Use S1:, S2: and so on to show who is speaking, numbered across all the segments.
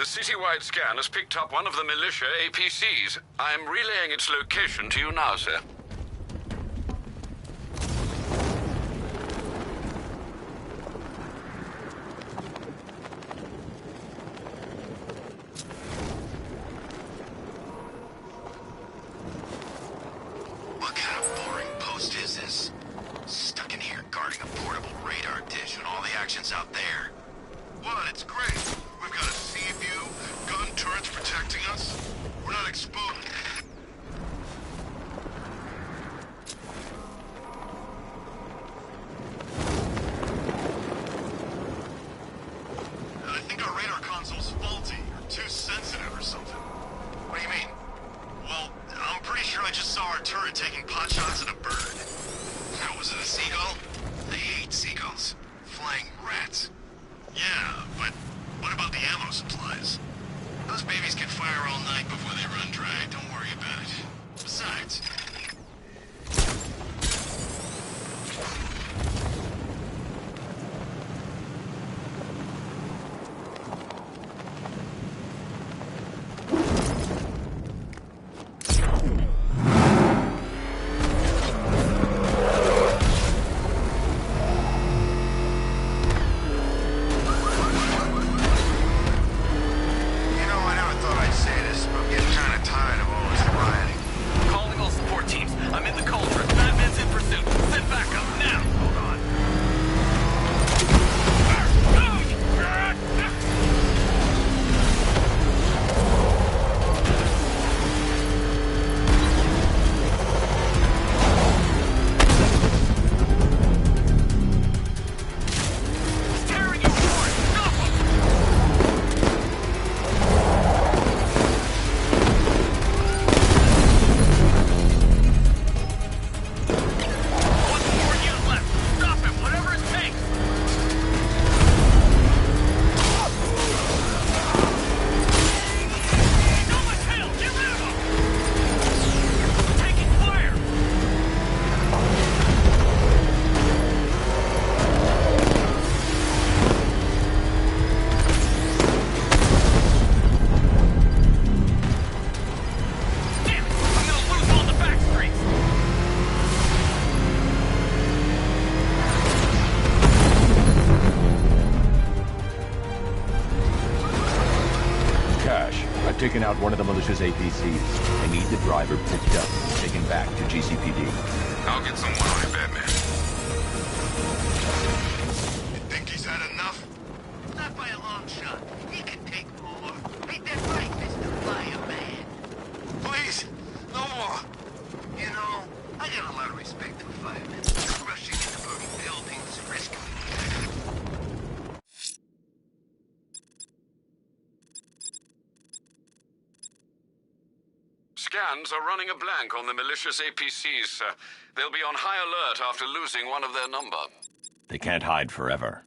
S1: The citywide scan has picked up one of the militia APCs. I'm relaying its location to you now, sir.
S2: What kind of boring post is this? Stuck in here guarding a portable radar dish when all the action's out there.
S3: What? It's great. We've got a sea view, gun turrets protecting us. We're not exposed. I think our radar console's faulty, or too sensitive or something.
S2: What do you mean?
S3: Well, I'm pretty sure I just saw our turret taking pot shots at a bird.
S2: Now, was it a seagull? I hate seagulls. Flying rats.
S3: Yeah, but what about the ammo supplies?
S2: Those babies can fire all night before they run dry. Don't worry about it. Besides...
S4: Taken out one of the militia's APCs. I need the driver picked up and taken back to GCPD.
S2: I'll get someone on it, Batman.
S3: You think he's had enough?
S5: Not by a long shot. He can take more. Ain't that right, Mr. Fireman?
S3: Please, no more.
S5: You know, I got a lot of respect for firemen. Rushing into burning buildings, risking...
S1: Scans are running a blank on the malicious APCs, sir. They'll be on high alert after losing one of their number.
S4: They can't hide forever.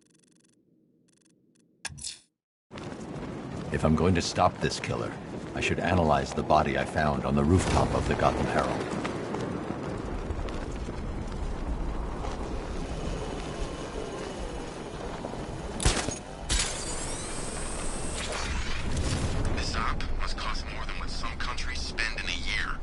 S4: If I'm going to stop this killer, I should analyze the body I found on the rooftop of the Gotham Herald.
S2: This op must cost more than what some countries spend in a year.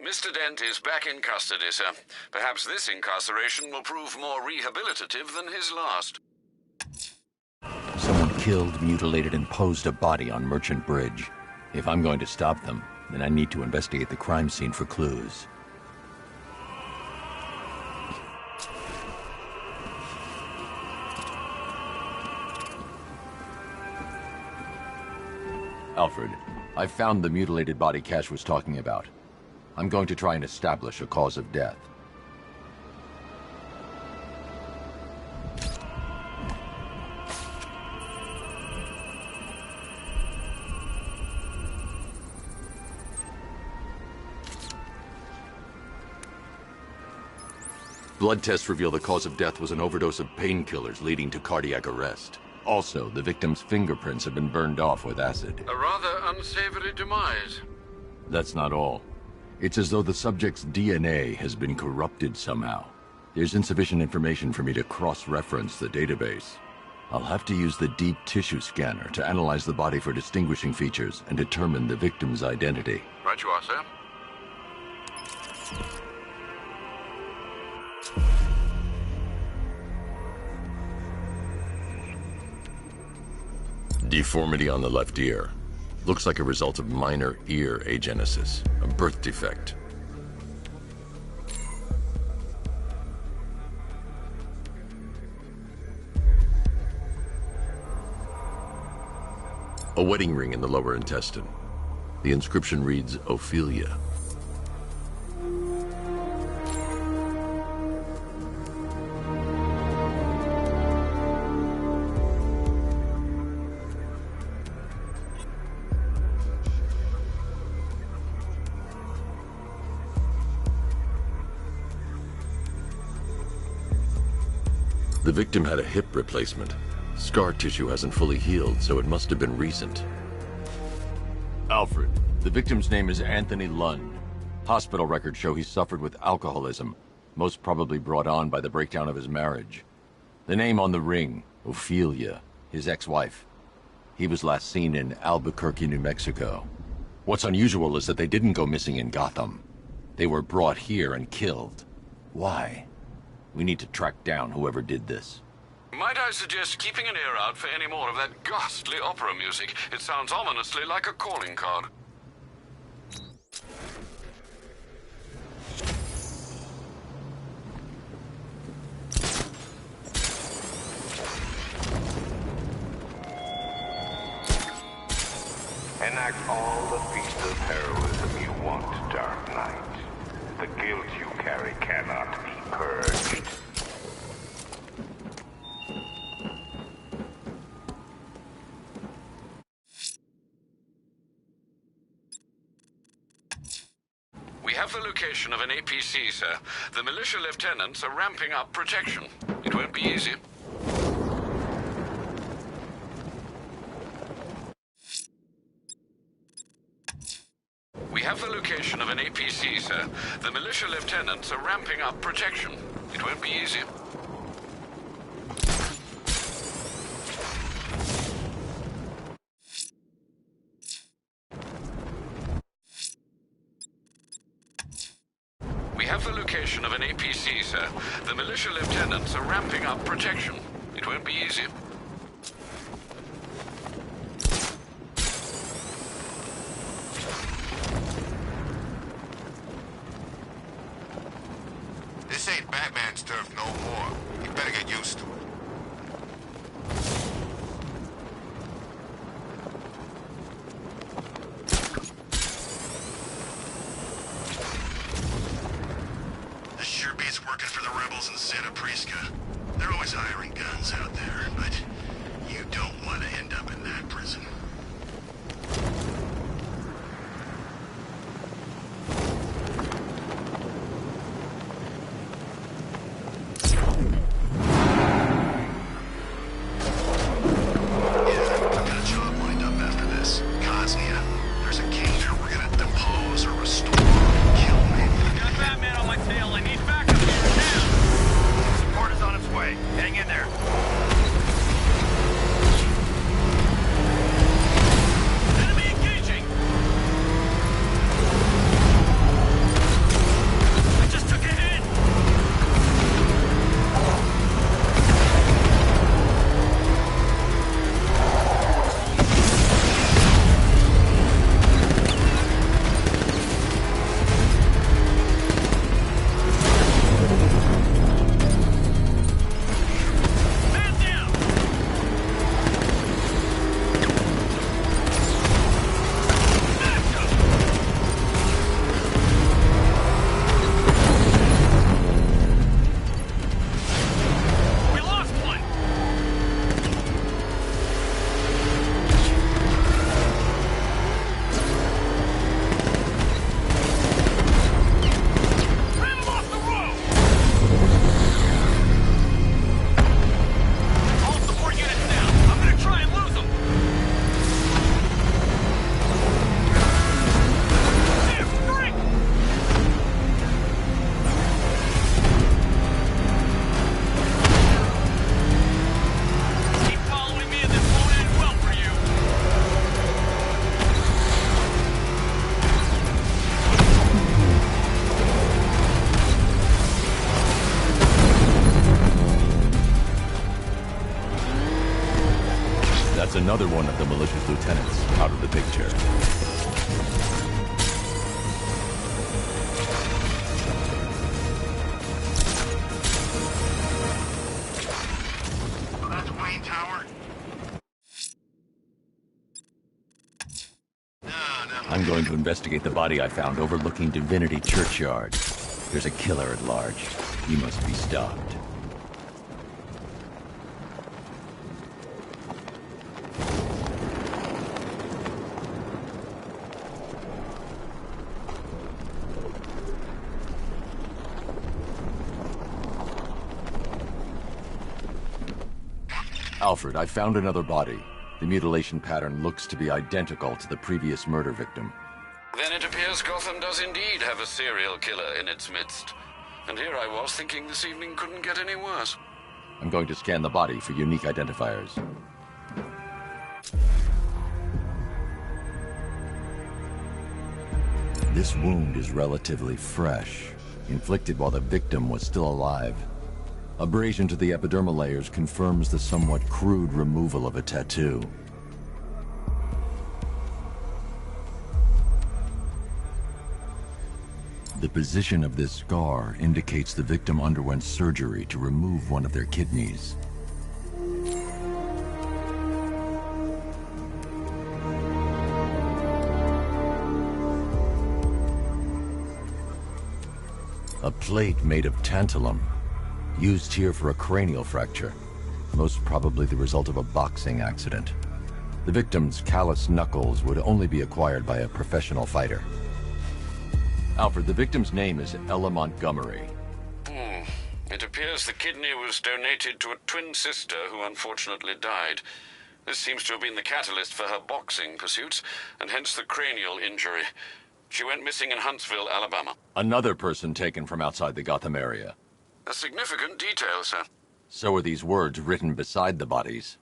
S1: Mr. Dent is back in custody, sir. Perhaps this incarceration will prove more rehabilitative than his last.
S4: Someone killed, mutilated, and posed a body on Merchant Bridge. If I'm going to stop them, then I need to investigate the crime scene for clues. Alfred, I found the mutilated body Cash was talking about. I'm going to try and establish a cause of death. Blood tests reveal the cause of death was an overdose of painkillers leading to cardiac arrest. Also, the victim's fingerprints have been burned off with acid.
S1: A rather unsavory demise.
S4: That's not all. It's as though the subject's DNA has been corrupted somehow. There's insufficient information for me to cross-reference the database. I'll have to use the deep tissue scanner to analyze the body for distinguishing features and determine the victim's identity.
S1: Right you are, sir.
S4: Deformity on the left ear. Looks like a result of minor ear agenesis, a birth defect. A wedding ring in the lower intestine. The inscription reads, Ophelia. The victim had a hip replacement. Scar tissue hasn't fully healed, so it must have been recent. Alfred, the victim's name is Anthony Lund. Hospital records show he suffered with alcoholism, most probably brought on by the breakdown of his marriage. The name on the ring, Ophelia, his ex-wife. He was last seen in Albuquerque, New Mexico. What's unusual is that they didn't go missing in Gotham. They were brought here and killed. Why? We need to track down whoever did this.
S1: Might I suggest keeping an ear out for any more of that ghastly opera music? It sounds ominously like a calling card.
S6: Enact all the feats of heroism you want, Dark Knight. The guilt you carry cannot be purged.
S1: We have the location of an APC, sir. The militia lieutenants are ramping up protection. It won't be easy. We have the location of an APC, sir. The militia lieutenants are ramping up protection. It won't be easy. We have the location of an APC, sir. The militia lieutenants are ramping up protection. It won't be easy.
S3: This ain't Batman's turf no more. You better get used to it. This sure beats working for the rebels in Santa Prisca. They're always hiring guns out there, but you don't want to end up in that prison.
S4: another one of the malicious lieutenants out of the picture.
S3: That's Wayne Tower.
S4: I'm going to investigate the body I found overlooking Divinity Churchyard. There's a killer at large. He must be stopped. Alfred, I found another body. The mutilation pattern looks to be identical to the previous murder victim.
S1: Then it appears Gotham does indeed have a serial killer in its midst. And here I was thinking this evening couldn't get any worse.
S4: I'm going to scan the body for unique identifiers. This wound is relatively fresh, inflicted while the victim was still alive. Abrasion to the epidermal layers confirms the somewhat crude removal of a tattoo. The position of this scar indicates the victim underwent surgery to remove one of their kidneys. A plate made of tantalum, used here for a cranial fracture, most probably the result of a boxing accident. The victim's calloused knuckles would only be acquired by a professional fighter. Alfred, the victim's name is Ella Montgomery.
S1: It appears the kidney was donated to a twin sister who unfortunately died. This seems to have been the catalyst for her boxing pursuits, and hence the cranial injury. She went missing in Huntsville, Alabama.
S4: Another person taken from outside the Gotham area.
S1: A significant detail, sir.
S4: So are these words written beside the bodies.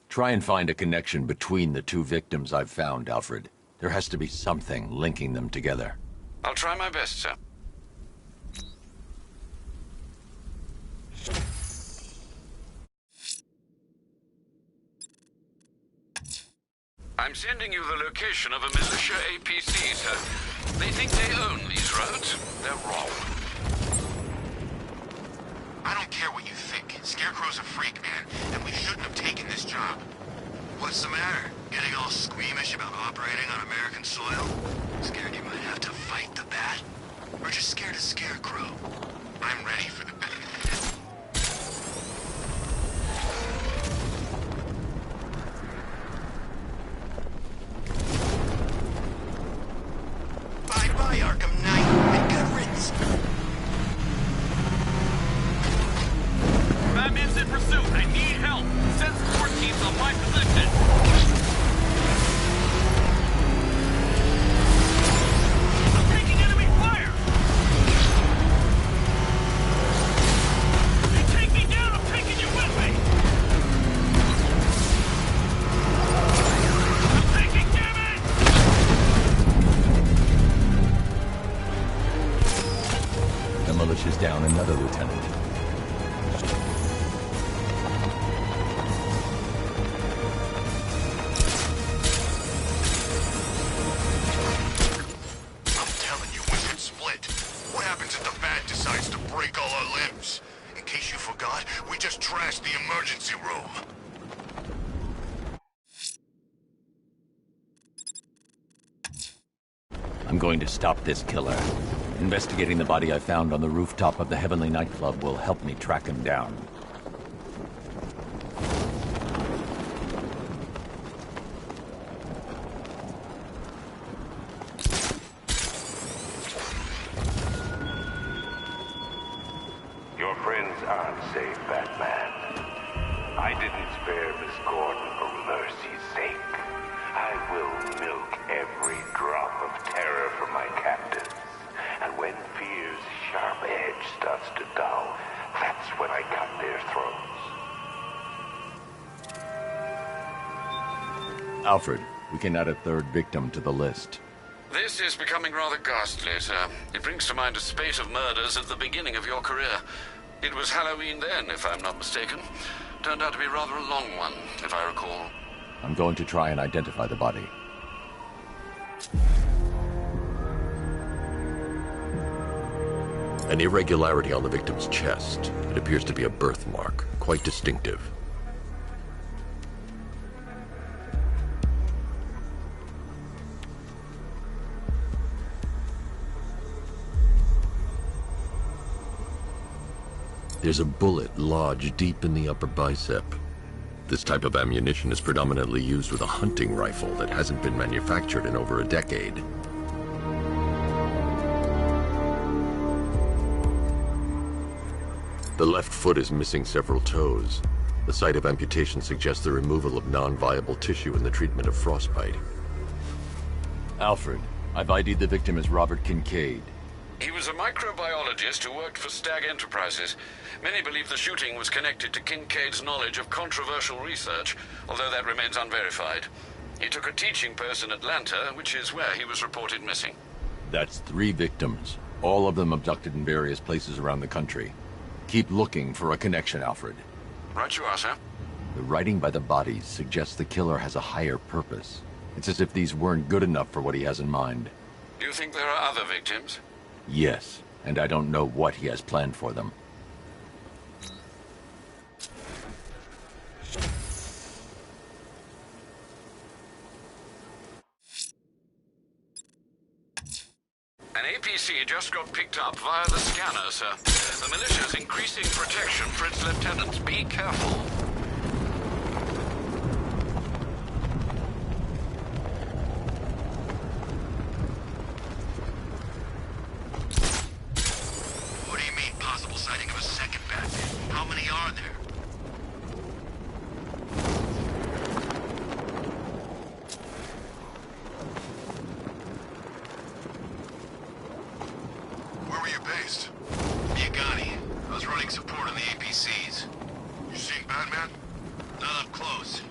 S4: Try and find a connection between the two victims I've found, Alfred. There has to be something linking them together.
S1: I'll try my best, sir. I'm sending you the location of a militia APC, sir. They think they own these roads. They're wrong.
S2: I don't care what you think. Scarecrow's a freak, man, and we shouldn't have taken this job.
S3: What's the matter? Getting all squeamish about operating on American soil? Scared you might have to fight the bat? Or just scared of Scarecrow?
S2: I'm ready for the bat.
S3: Bye-bye, Arkham Knight, and good riddance.
S1: Batman's in pursuit. I need help. Send support teams on my position. I'm taking enemy fire. You take me down, I'm taking you with me. I'm taking damage.
S4: The militia's down another lieutenant.
S3: We just trashed the emergency room.
S4: I'm going to stop this killer. Investigating the body I found on the rooftop of the Heavenly nightclub will help me track him down.
S6: Your friends aren't safe, Batman. I didn't spare Miss Gordon for mercy's sake. I will milk every drop of terror from my captives. And when fear's sharp edge starts to dull, that's when I cut their throats.
S4: Alfred, we can add a third victim to the list.
S1: This is becoming rather ghastly, sir. It brings to mind a spate of murders at the beginning of your career. It was Halloween then, if I'm not mistaken. Turned out to be rather a long one, if I recall.
S4: I'm going to try and identify the body. An irregularity on the victim's chest. It appears to be a birthmark, quite distinctive. There's a bullet lodged deep in the upper bicep. This type of ammunition is predominantly used with a hunting rifle that hasn't been manufactured in over a decade. The left foot is missing several toes. The site of amputation suggests the removal of non-viable tissue in the treatment of frostbite. Alfred, I've ID'd the victim as Robert Kincaid.
S1: He was a microbiologist who worked for Stag Enterprises. Many believe the shooting was connected to Kincaid's knowledge of controversial research, although that remains unverified. He took a teaching post in Atlanta, which is where he was reported missing.
S4: That's 3 victims, all of them abducted in various places around the country. Keep looking for a connection, Alfred.
S1: Right you are, sir.
S4: The writing by the bodies suggests the killer has a higher purpose. It's as if these weren't good enough for what he has in mind.
S1: Do you think there are other victims?
S4: Yes, and I don't know what he has planned for them.
S1: An APC just got picked up via the scanner, sir. The militia's increasing protection for its lieutenants. Be careful.
S2: What do you mean, possible sighting of a second Batman? How many are there?
S3: Where were you based?
S2: Miagani. I was running support on the APCs.
S3: You seeing Batman?
S2: Not up close.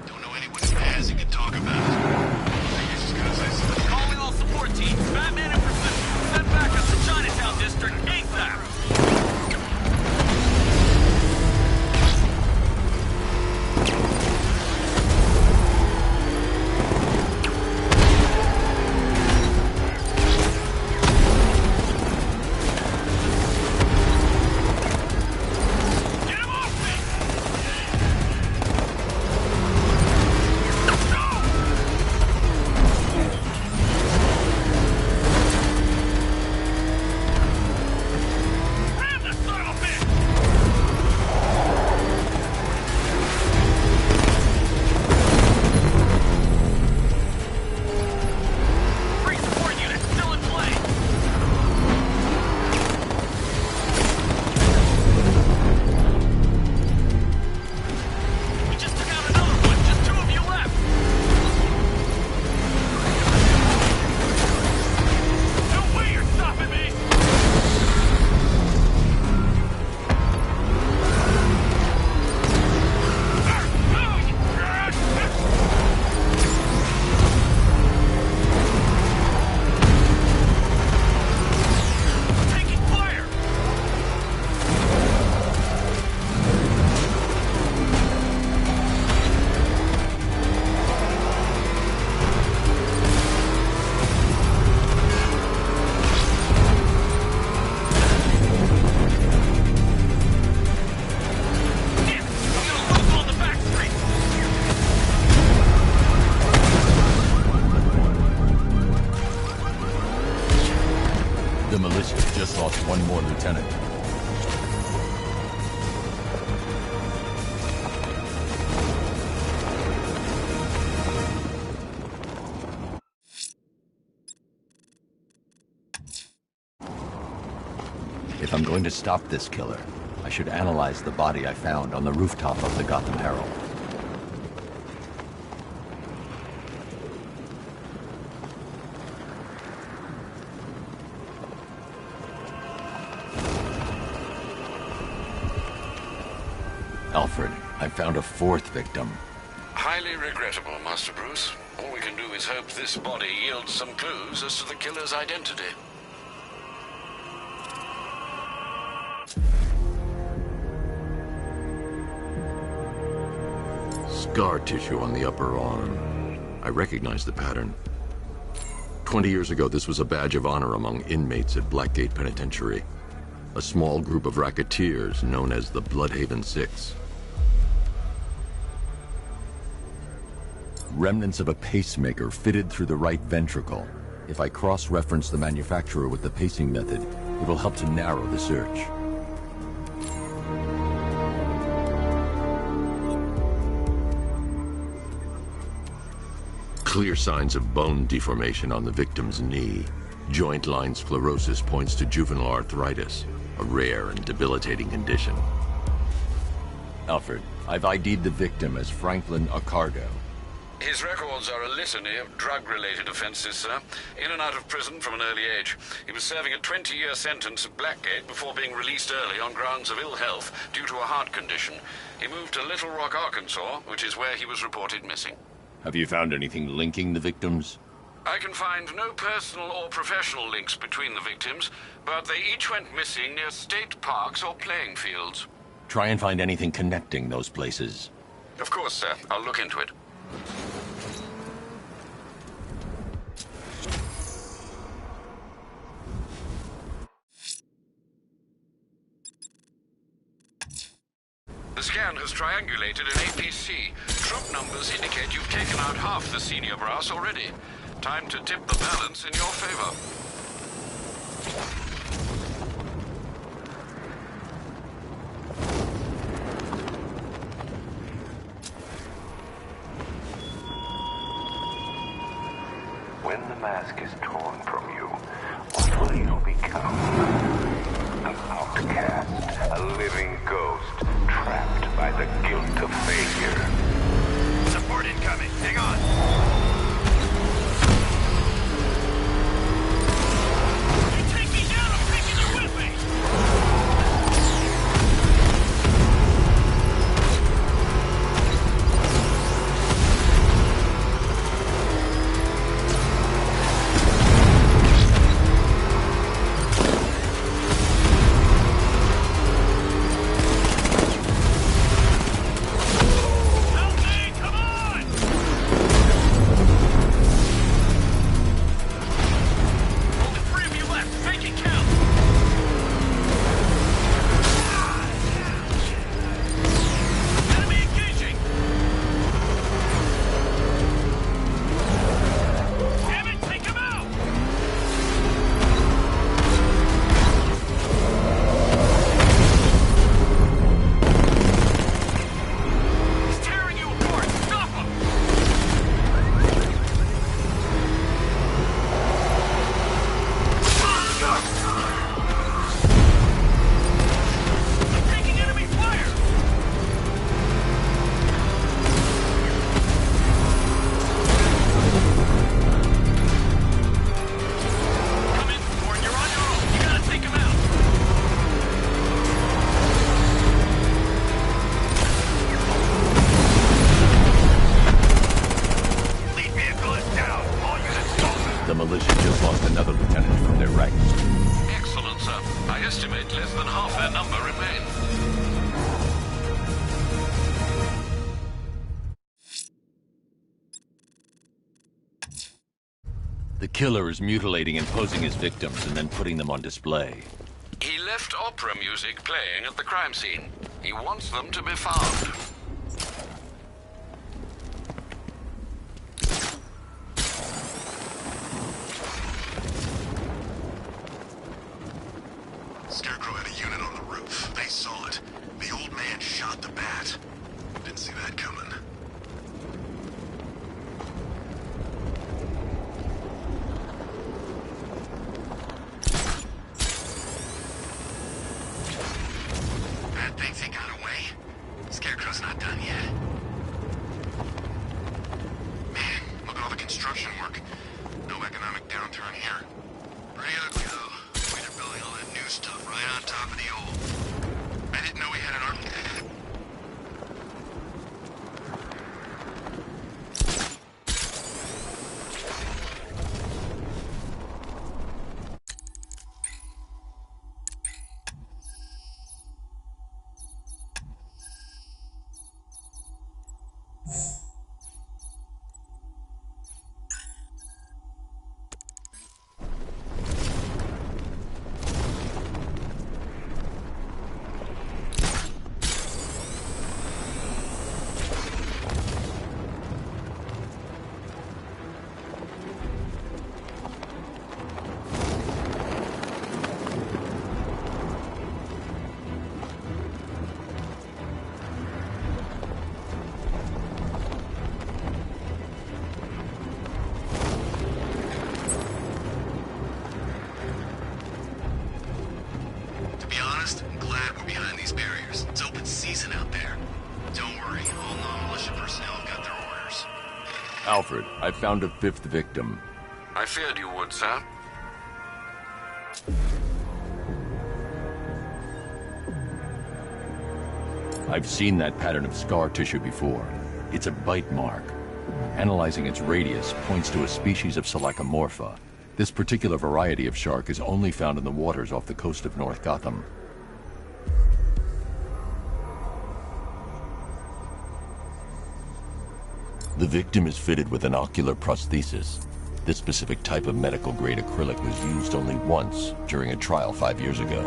S2: Don't know anyone who has and can talk about it.
S3: I think he's just gonna say something.
S7: Calling all support teams. Batman in pursuit. Send backup to Chinatown District ASAP. Get him off me! Ram the son of a bitch! Free support unit still in play. We just took out another one. Just 2 of you left. No way you're stopping me! Taking fire! Damn, I'm gonna lose on the back street.
S4: The militia just lost 1 more lieutenant. If I'm going to stop this killer, I should analyze the body I found on the rooftop of the Gotham Herald. Alfred, I found a 4th victim.
S1: Highly regrettable, Master Bruce. All we can do is hope this body yields some clues as to the killer's identity.
S4: Scar tissue on the upper arm. I recognize the pattern. 20 years ago, this was a badge of honor among inmates at Blackgate Penitentiary. A small group of racketeers known as the Bloodhaven Six. Remnants of a pacemaker fitted through the right ventricle. If I cross-reference the manufacturer with the pacing method, it will help to narrow the search. Clear signs of bone deformation on the victim's knee. Joint line sclerosis points to juvenile arthritis, a rare and debilitating condition. Alfred, I've ID'd the victim as Franklin Accardo.
S1: His records are a litany of drug-related offenses, sir. In and out of prison from an early age. He was serving a 20-year sentence at Blackgate before being released early on grounds of ill health due to a heart condition. He moved to Little Rock, Arkansas, which is where he was reported missing.
S4: Have you found anything linking the victims?
S1: I can find no personal or professional links between the victims, but they each went missing near state parks or playing fields.
S4: Try and find anything connecting those places.
S1: Of course, sir. I'll look into it. The scan has triangulated an APC. Drop numbers indicate you've taken out half the senior brass already. Time to tip the balance in your favor.
S6: When the mask is torn from you, what will you become? An outcast, a living ghost, trapped by the guilt of failure.
S3: Support incoming. Hang on.
S4: The militia just lost another lieutenant from their ranks.
S1: Excellent, sir. I estimate less than half their number remain.
S4: The killer is mutilating and posing as victims and then putting them on display.
S1: He left opera music playing at the crime scene. He wants them to be found.
S3: Scarecrow had a unit on the roof. They saw it. The old man shot the bat. Didn't see that coming. Bad thinks he got away. Scarecrow's not done yet. Man, look at all the construction work. No economic downturn here. Pretty ugly, though. Way they're building all that new stuff right on top of the old. I didn't know we had an army.
S2: honest, I'm glad we're behind these barriers. It's open season out there. Don't worry, all non-militia personnel have got their orders.
S4: Alfred, I found a fifth victim.
S1: I feared you would, sir.
S4: I've seen that pattern of scar tissue before. It's a bite mark. Analyzing its radius points to a species of Selachomorpha. This particular variety of shark is only found in the waters off the coast of North Gotham. The victim is fitted with an ocular prosthesis. This specific type of medical-grade acrylic was used only once during a trial 5 years ago.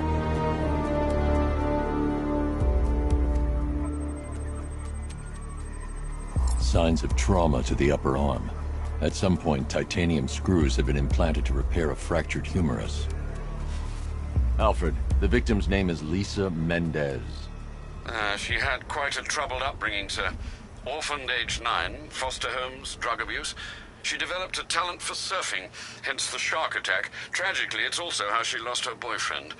S4: Signs of trauma to the upper arm. At some point, titanium screws have been implanted to repair a fractured humerus. Alfred, the victim's name is Lisa Mendez.
S1: She had quite a troubled upbringing, sir. Orphaned age 9, foster homes, drug abuse. She developed a talent for surfing, hence the shark attack. Tragically, it's also how she lost her boyfriend.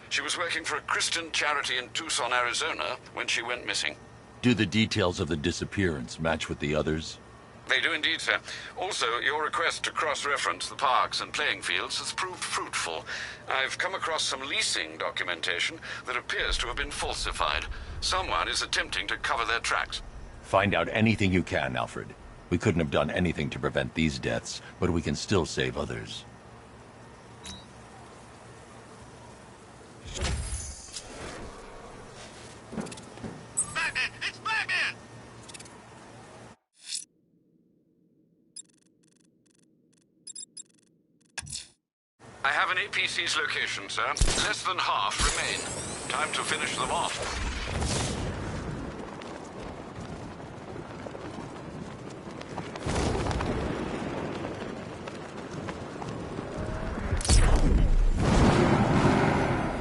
S1: She was working for a Christian charity in Tucson, Arizona, when she went missing.
S4: Do the details of the disappearance match with the others?
S1: They do indeed, sir. Also, your request to cross-reference the parks and playing fields has proved fruitful. I've come across some leasing documentation that appears to have been falsified. Someone is attempting to cover their tracks.
S4: Find out anything you can, Alfred. We couldn't have done anything to prevent these deaths, but we can still save others.
S2: Batman! It's Batman!
S1: I have an APC's location, sir. Less than half remain. Time to finish them off.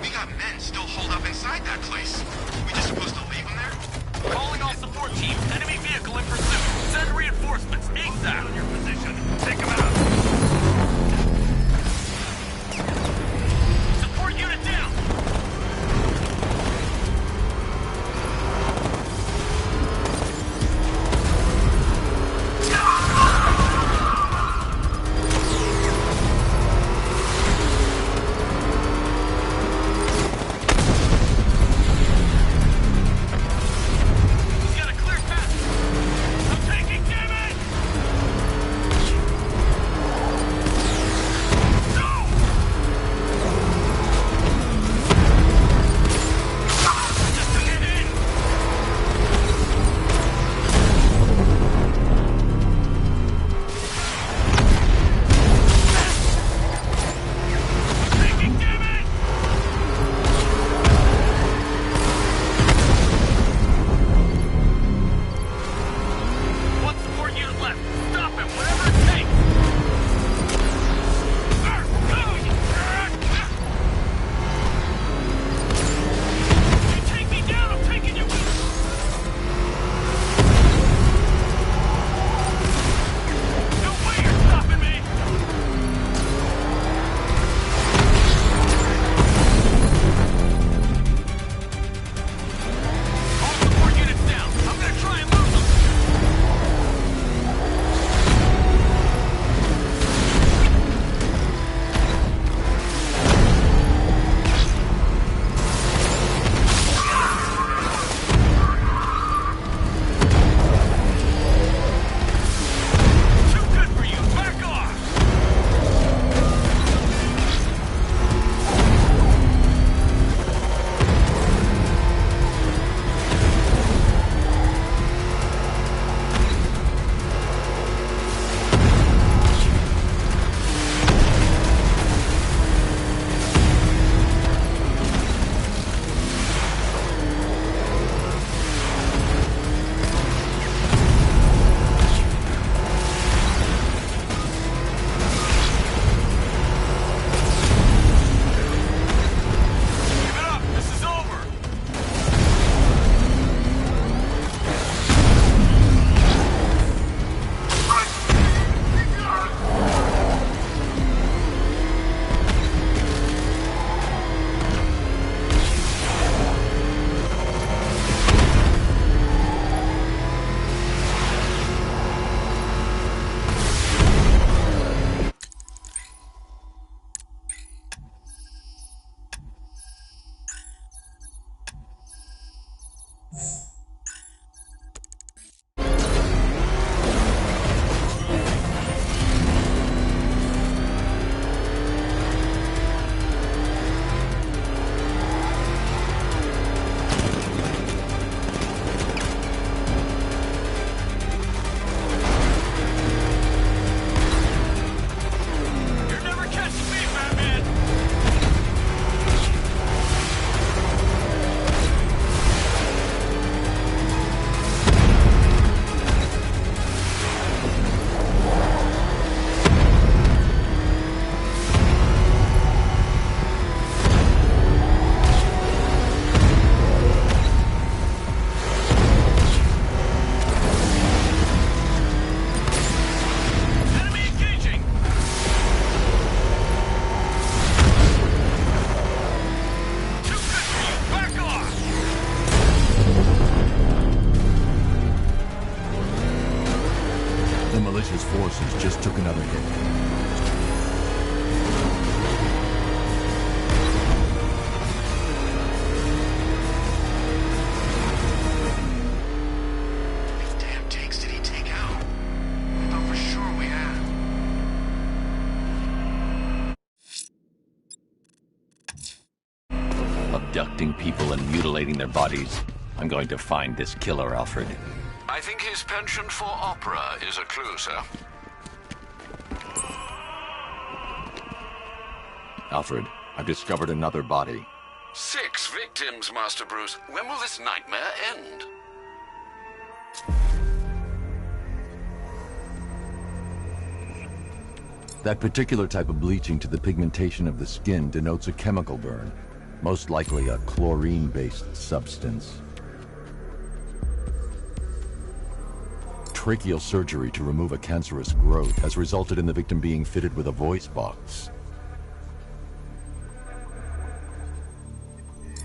S2: We got men still holed up inside that place. We just supposed to leave them there?
S7: Calling all support teams. Enemy vehicle in pursuit. Send reinforcements. ASAP. On your position. Take them out. Support unit down. He's got a clear path. I'm taking damage.
S4: abducting people and mutilating their bodies. I'm going to find this killer, Alfred.
S1: I think his penchant for opera is a clue, sir.
S4: Alfred, I've discovered another body.
S1: 6 victims, Master Bruce. When will this nightmare end?
S4: That particular type of bleaching to the pigmentation of the skin denotes a chemical burn, most likely a chlorine-based substance. Tracheal surgery to remove a cancerous growth has resulted in the victim being fitted with a voice box.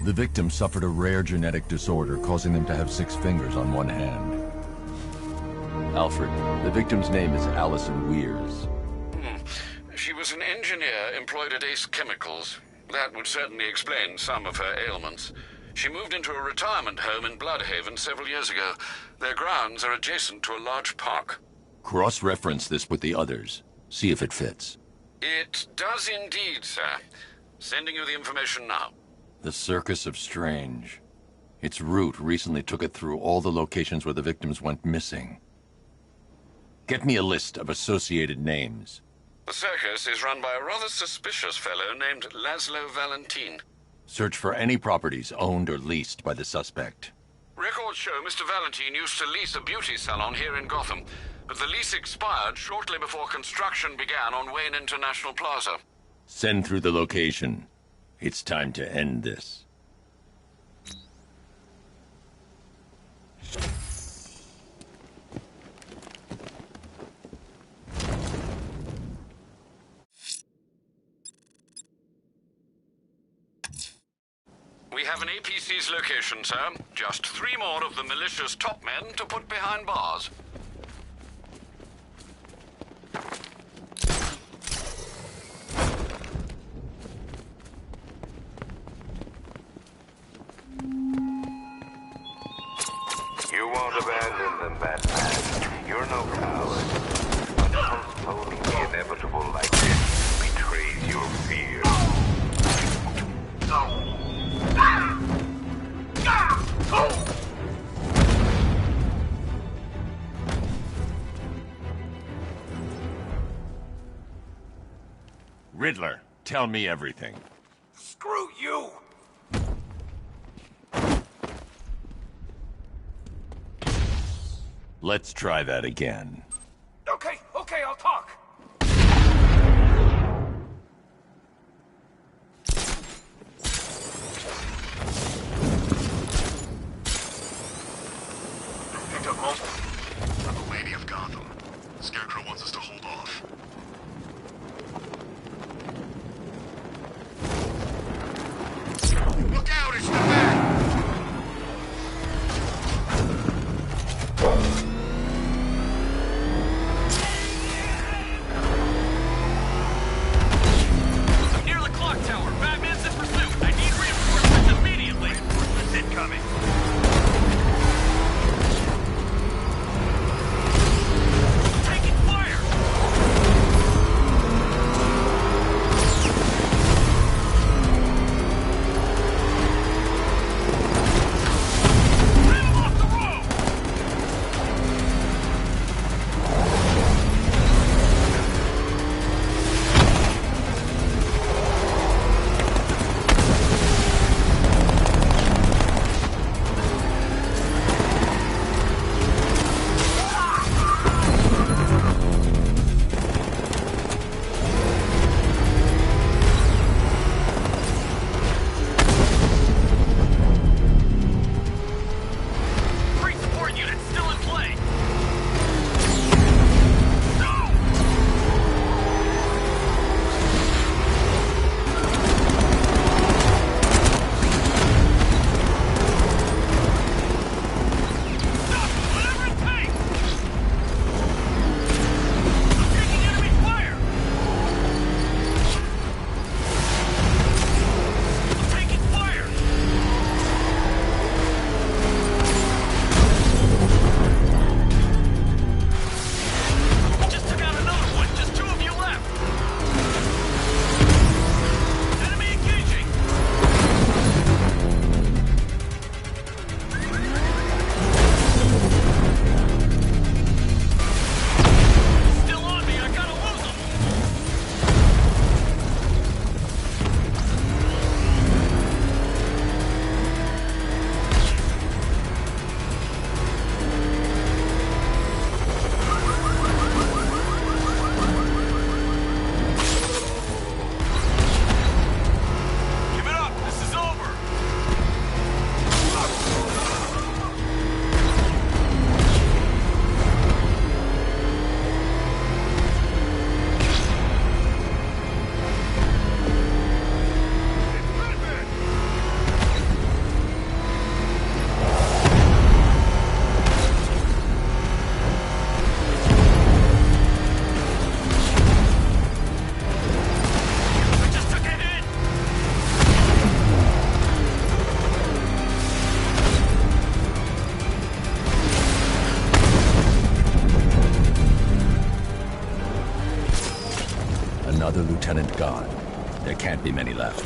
S4: The victim suffered a rare genetic disorder causing them to have 6 fingers on one hand. Alfred, the victim's name is Allison Weers.
S1: She was an engineer employed at Ace Chemicals. That would certainly explain some of her ailments. She moved into a retirement home in Bloodhaven several years ago. Their grounds are adjacent to a large park.
S4: Cross-reference this with the others. See if it fits.
S1: It does indeed, sir. Sending you the information now.
S4: The Circus of Strange. Its route recently took it through all the locations where the victims went missing. Get me a list of associated names.
S1: The circus is run by a rather suspicious fellow named Laszlo Valentin.
S4: Search for any properties owned or leased by the suspect.
S1: Records show Mr. Valentin used to lease a beauty salon here in Gotham, but the lease expired shortly before construction began on Wayne International Plaza.
S4: Send through the location. It's time to end this.
S1: We have an APC's location, sir. Just 3 more of the malicious top men to put behind bars.
S6: You won't abandon them, Batman. You're no coward. But postponing the inevitable like this betrays your fear.
S4: Riddler, tell me everything.
S5: Screw you!
S4: Let's try that again.
S5: Okay, I'll talk.
S3: Picked up multiple. I'm the Lady of Gotham. Scarecrow wants us to hold off. Look out, it's the man!
S7: I'm near the clock tower. Batman's in pursuit. I need reinforcements immediately. Reinforcements incoming. Taking fire!
S4: lieutenant gone. There can't be many left.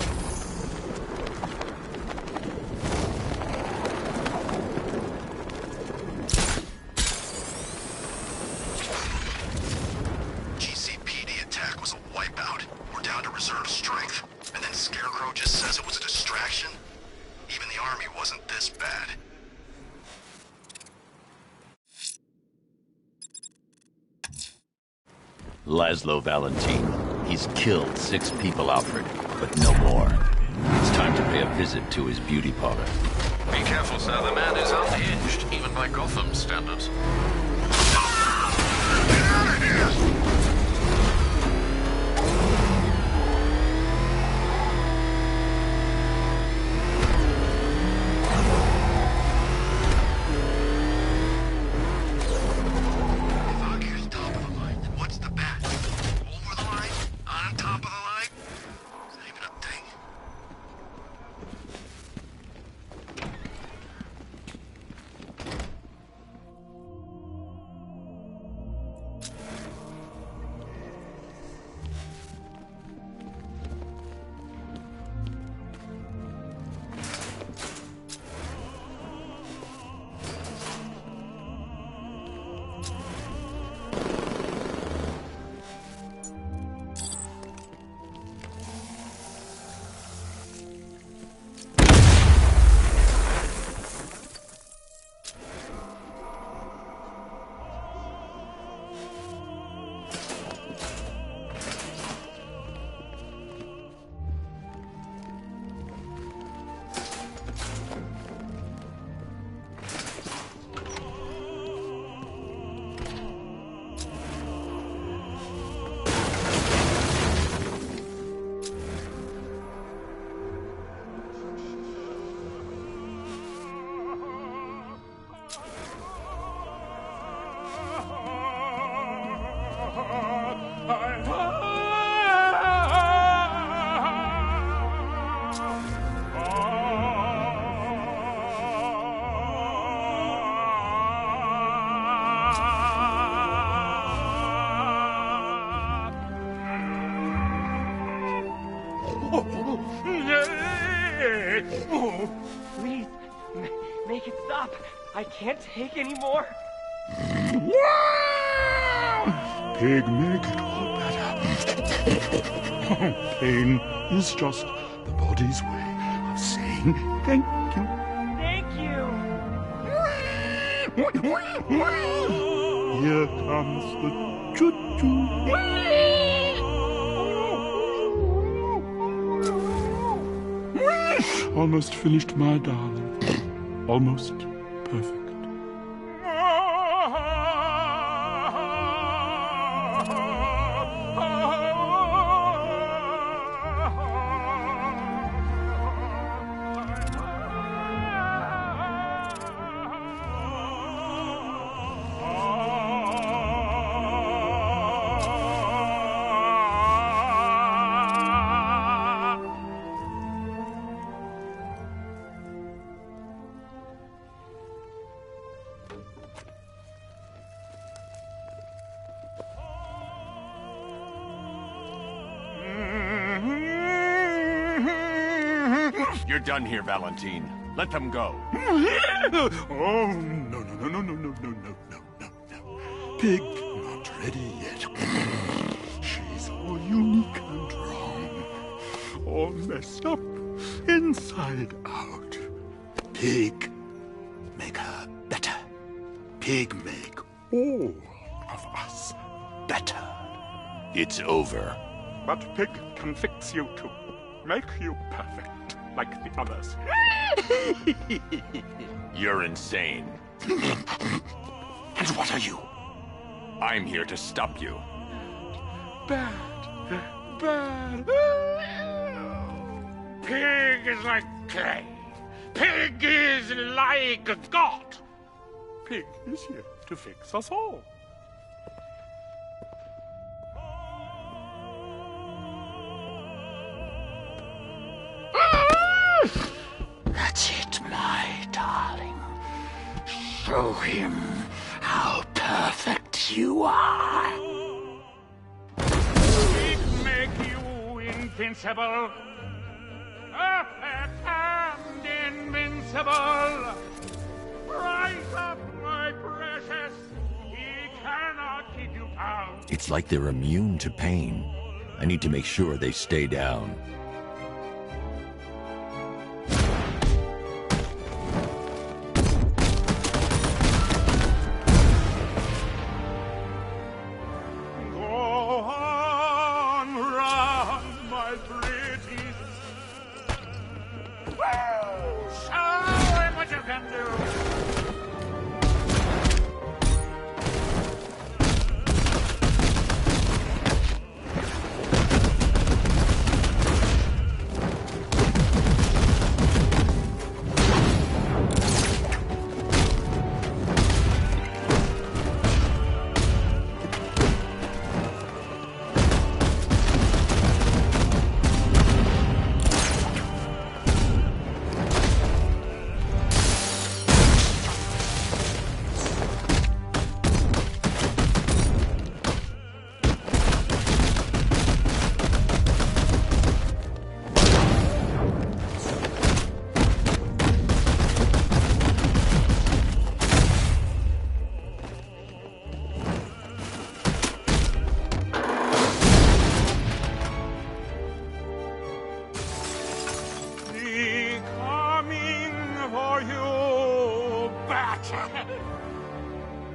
S3: GCPD attack was a wipeout. We're down to reserve strength. And then Scarecrow just says it was a distraction? Even the army wasn't this bad.
S4: Laszlo Valentin. He's killed 6 people, Alfred, but no more. It's time to pay a visit to his beauty parlor.
S1: Be careful, sir. The man is unhinged, even by Gotham's standards.
S3: Get out of here!
S8: Please, make it stop. I can't take any more.
S9: Pig, make it all better. Pain is just the body's way of saying thank you.
S8: Thank you.
S9: Here comes the choo-choo. Almost finished, my darling. Almost perfect.
S4: You're done here, Valentine. Let them go.
S9: Oh, no. Pig, not ready yet. She's all unique and wrong. All messed up, inside out. Pig, make her better. Pig, make all of us better.
S4: It's over.
S9: But Pig can fix you too. Make you perfect. Like the others.
S4: You're insane.
S9: And what are you?
S4: I'm here to stop you.
S9: Bad.
S10: Pig is like clay. Pig is like a god.
S9: Pig is here to fix us all.
S10: That's it, my darling. Show him how perfect you are. Pig make you invincible. Perfect and invincible. Rise up, my precious. He cannot keep you down.
S4: It's like they're immune to pain. I need to make sure they stay down.
S10: Go on, run, my pretty. Woo! Show him what you can do.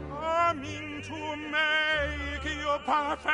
S10: Coming to make you perfect.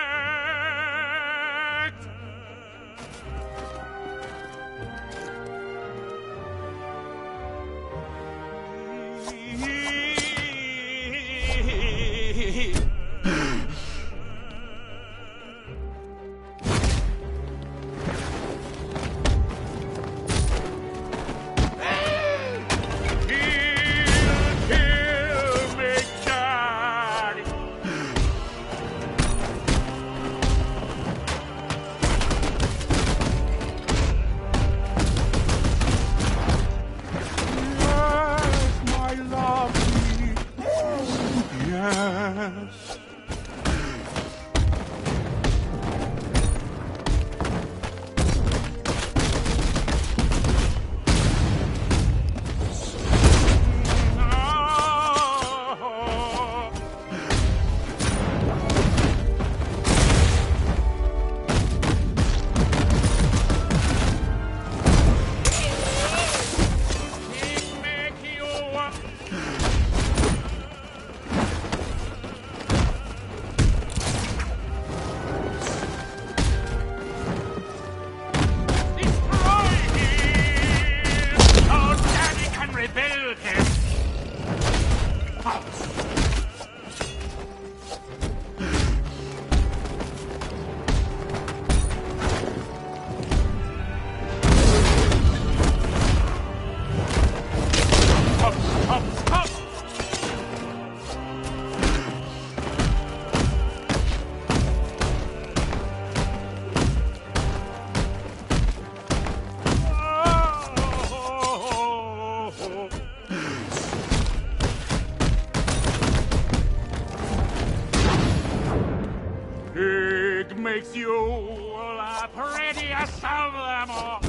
S10: It makes you the prettiest of them all.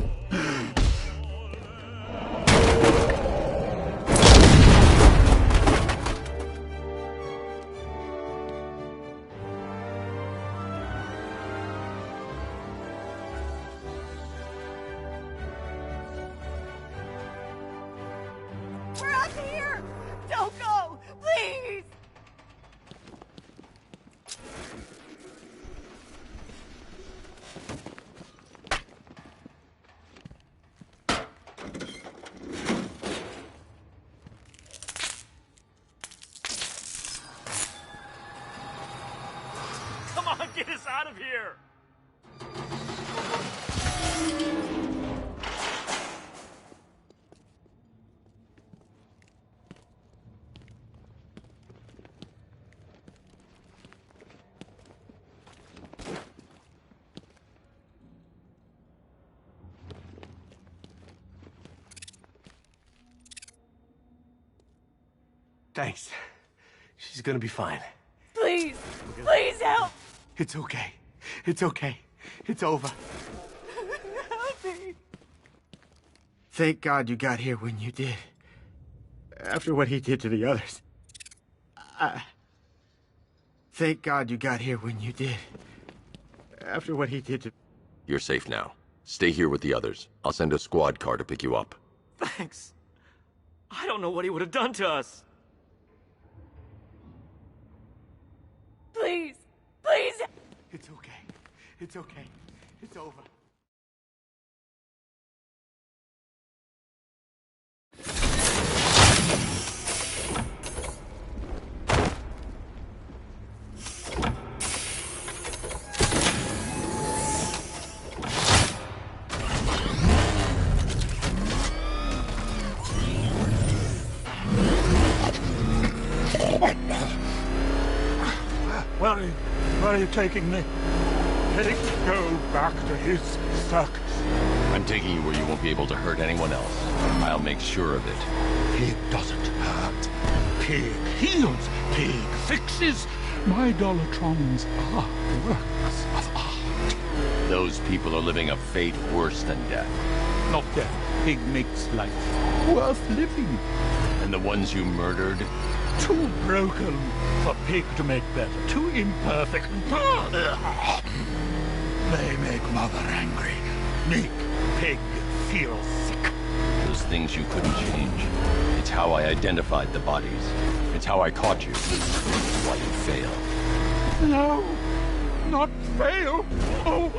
S11: We're up here! Don't go! Please!
S7: Come on, get us out of here!
S5: Thanks. She's gonna be fine.
S11: Please! Please help!
S5: It's okay. It's okay. It's over.
S12: Thank God you got here when you did. After what he did to the others. Thank God you got here when you did. After what he did to...
S4: You're safe now. Stay here with the others. I'll send a squad car to pick you up.
S8: Thanks. I don't know what he would have done to us.
S11: Please, please.
S12: It's okay. It's okay. It's over.
S9: Where are you taking me? Pig, go back to his circus.
S4: I'm taking you where you won't be able to hurt anyone else. I'll make sure of it.
S9: Pig doesn't hurt. Pig heals. Pig fixes. My Dollartrons are works of art.
S4: Those people are living a fate worse than death.
S9: Not death. Pig makes life worth living.
S4: And the ones you murdered?
S9: Too broken for Pig to make better. Too imperfect. They make Mother angry. Make Pig feel sick.
S4: Those things you couldn't change. It's how I identified the bodies. It's how I caught you. It's why you failed.
S9: No, not fail. Oh.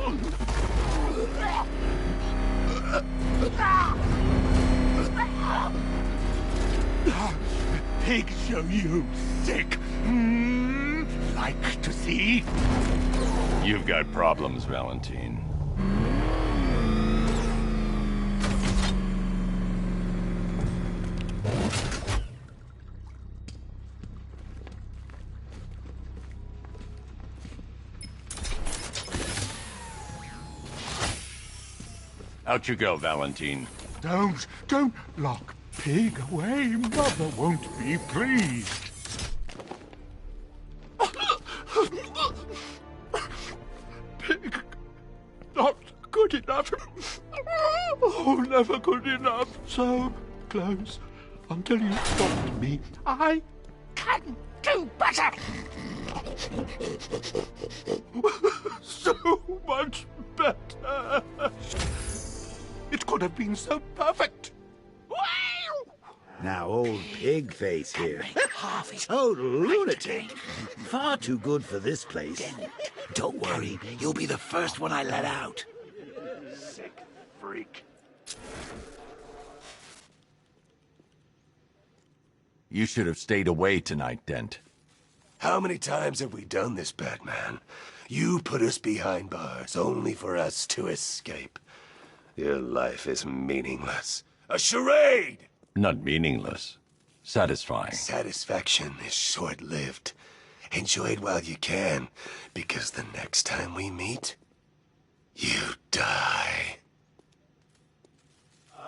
S9: Pig show you sick. Like to see?
S4: You've got problems, Valentine. Out you go, Valentine.
S9: Don't lock Pig away. Mother won't be pleased. Pig, not good enough. Oh, never good enough. So close until you stopped me. I can do better. So much better. It could have been so perfect.
S13: Now old Pigface here. Total lunatic. Far too good for this place.
S2: Don't worry, you'll be the first one I let out.
S9: Sick freak.
S4: You should have stayed away tonight, Dent.
S14: How many times have we done this, Batman? You put us behind bars, only for us to escape. Your life is meaningless. A charade!
S4: Not meaningless. Satisfying.
S14: Satisfaction is short-lived. Enjoy it while you can, because the next time we meet, you die.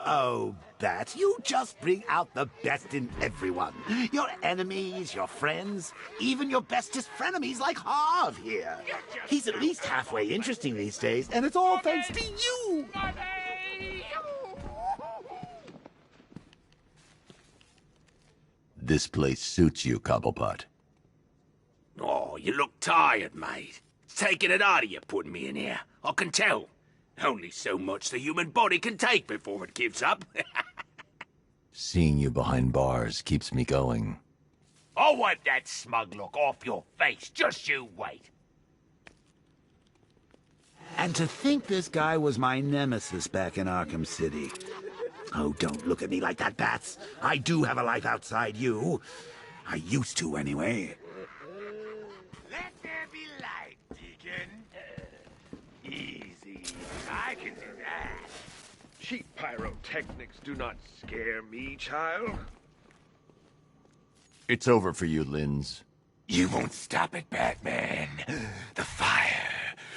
S13: Oh, Bat, you just bring out the best in everyone. Your enemies, your friends, even your bestest frenemies like Harv here. He's at least halfway interesting these days, and it's all thanks to you.
S4: This place suits you, Cobblepot.
S2: Oh, you look tired, mate. It's taking it out of you putting me in here. I can tell. Only so much the human body can take before it gives up.
S4: Seeing you behind bars keeps me going.
S2: I'll wipe that smug look off your face. Just you wait.
S13: And to think this guy was my nemesis back in Arkham City. Oh, don't look at me like that, Bats. I do have a life outside you. I used to, anyway.
S10: Let there be light, Deacon. Easy. I can do that. Cheap pyrotechnics do not scare me, child.
S4: It's over for you, Linz.
S2: You won't stop it, Batman. The fire.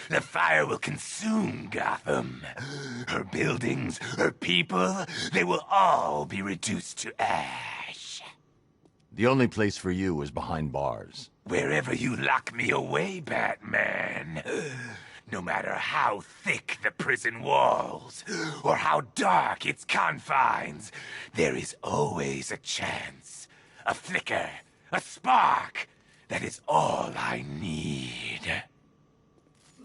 S2: The fire will consume Gotham. Her buildings, her people, they will all be reduced to ash.
S4: The only place for you is behind bars.
S2: Wherever you lock me away, Batman. No matter how thick the prison walls, or how dark its confines, there is always a chance, a flicker, a spark. That is all I need.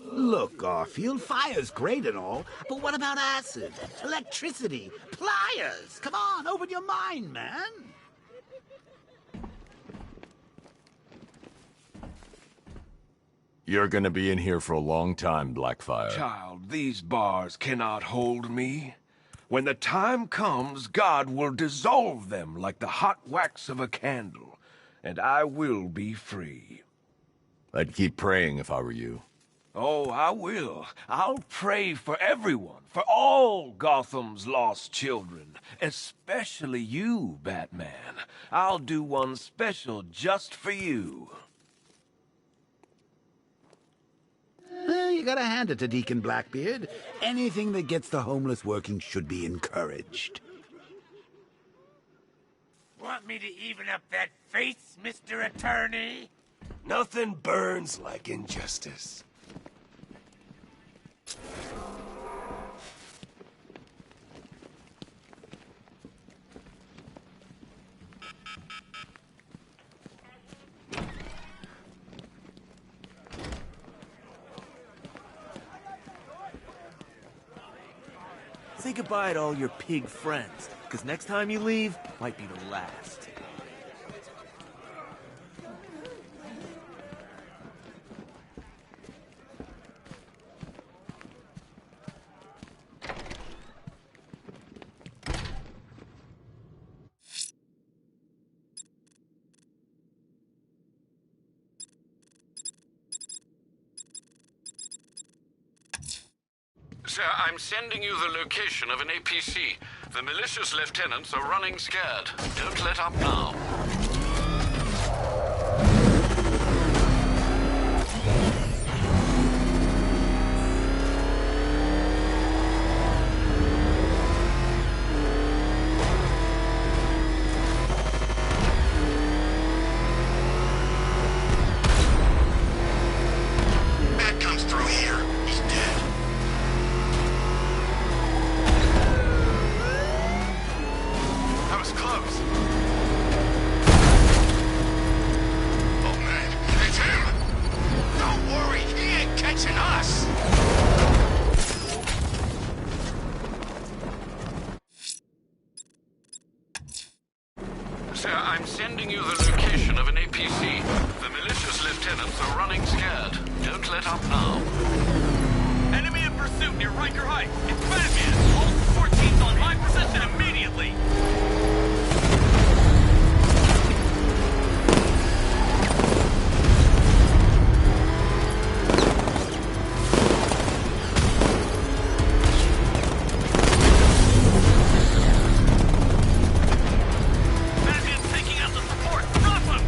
S13: Look, Garfield, fire's great and all, but what about acid, electricity, pliers? Come on, open your mind, man.
S4: You're gonna be in here for a long time, Blackfire.
S10: Child, these bars cannot hold me. When the time comes, God will dissolve them like the hot wax of a candle, and I will be free.
S4: I'd keep praying if I were you.
S10: Oh, I will. I'll pray for everyone, for all Gotham's lost children, especially you, Batman. I'll do one special just for you.
S13: You gotta hand it to Deacon Blackbeard. Anything that gets the homeless working should be encouraged.
S2: Want me to even up that face, Mr. Attorney?
S14: Nothing burns like injustice.
S15: Say goodbye to all your pig friends, because next time you leave might be the last.
S1: Sir, I'm sending you the location of an APC. The malicious lieutenants are running scared. Don't let up now.
S3: Bat comes through here. He's dead. That was close. Oh man, it's him! Don't worry, he ain't catching us!
S1: Sir, I'm sending you the location of an APC. The malicious lieutenants are running scared. Don't let up now.
S7: Enemy in pursuit near Riker Heights. It's Batman. All support teams on my position immediately. Batman's taking out the support. Drop him!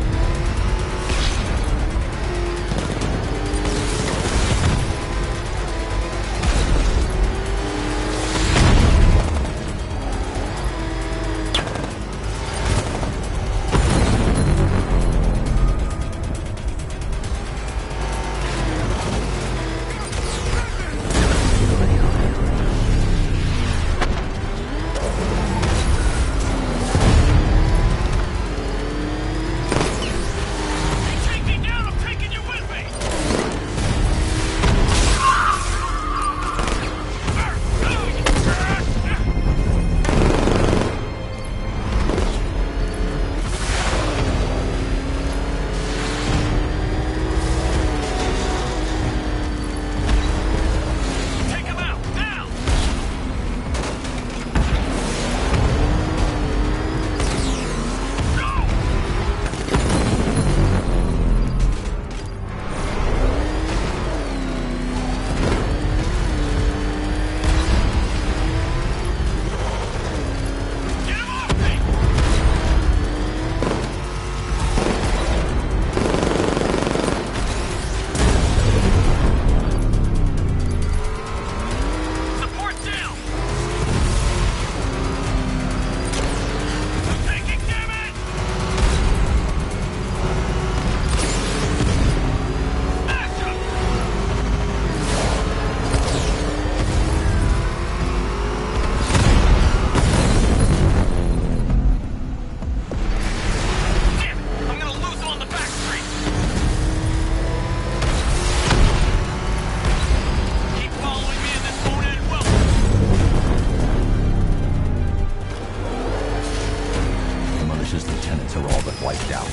S2: wiped out.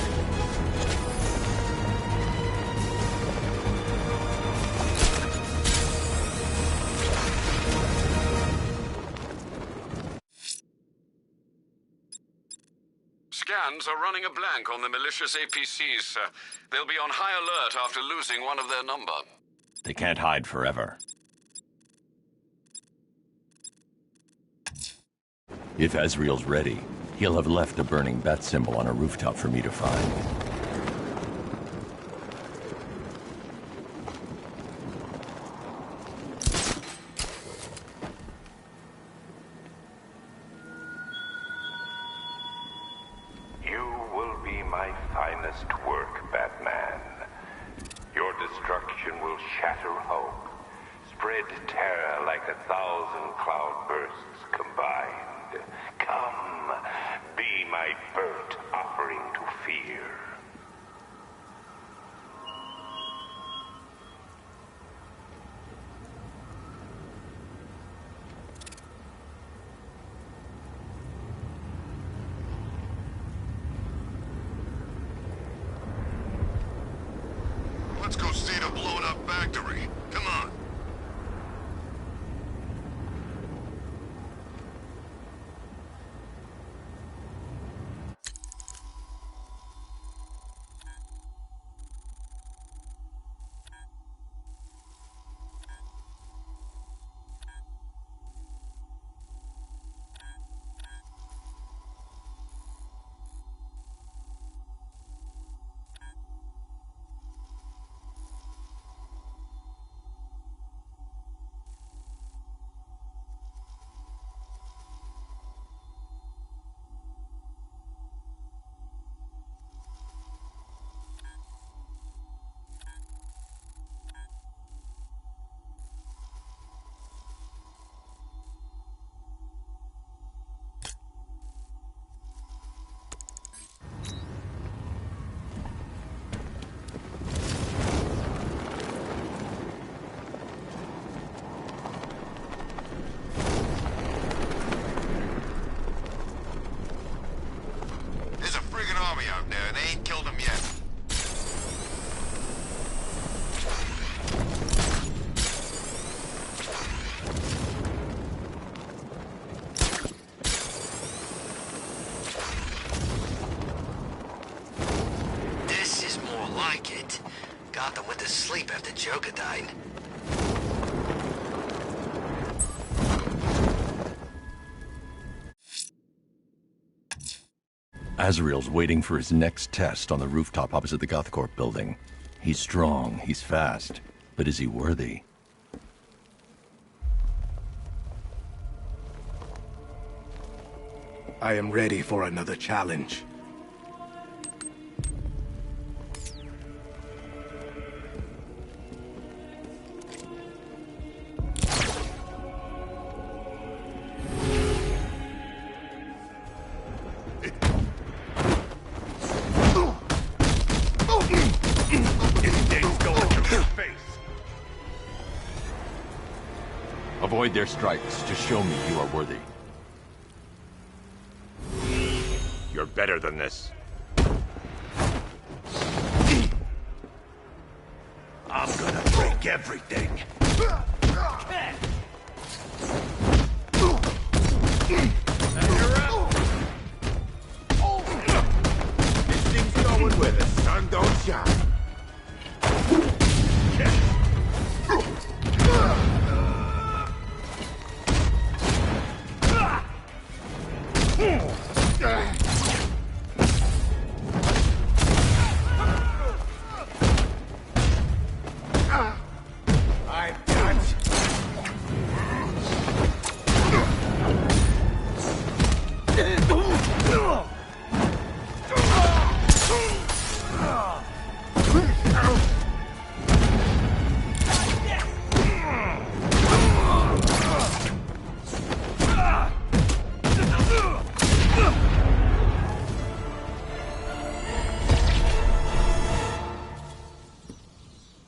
S1: Scans are running a blank on the malicious APCs, sir. They'll be on high alert after losing one of their number.
S4: They can't hide forever. If Azrael's ready, he'll have left a burning bat symbol on a rooftop for me to find.
S6: You will be my finest work, Batman. Your destruction will shatter hope, spread terror like 1,000 cloud bursts combined. Come, be my burnt offering to fear.
S3: Let's go see the blown up factory. Come on. Out there, and they ain't killed him yet.
S5: This is more like it. Gotham went to sleep after Joker died.
S4: Azrael's waiting for his next test on the rooftop opposite the GothCorp building. He's strong, he's fast, but is he worthy?
S14: I am ready for another challenge.
S4: Avoid their strikes. Just show me you are worthy.
S2: You're better than this. I'm gonna break everything. This thing's going where the sun don't shine.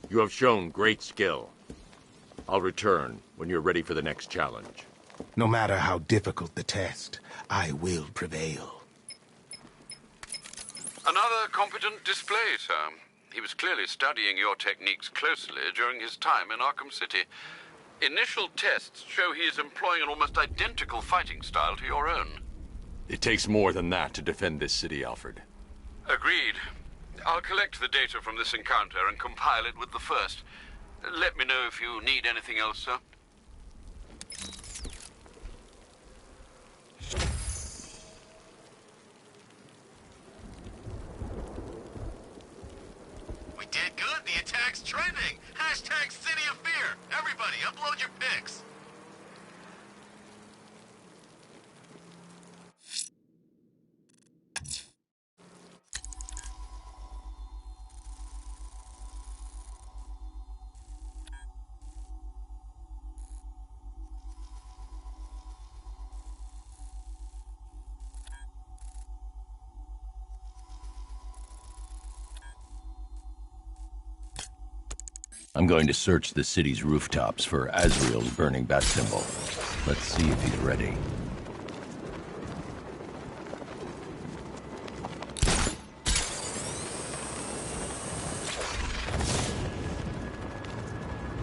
S4: You have shown great skill. I'll return when you're ready for the next challenge.
S14: No matter how difficult the test, I will prevail.
S1: An competent display, sir. He was clearly studying your techniques closely during his time in Arkham City. Initial tests show he is employing an almost identical fighting style to your own.
S4: It takes more than that to defend this city, Alfred.
S1: Agreed. I'll collect the data from this encounter and compile it with the first. Let me know if you need anything else, sir.
S3: We did good. The attack's trending. Hashtag City of Fear. Everybody, upload your pics.
S4: I'm going to search the city's rooftops for Azrael's burning bat symbol. Let's see if he's ready.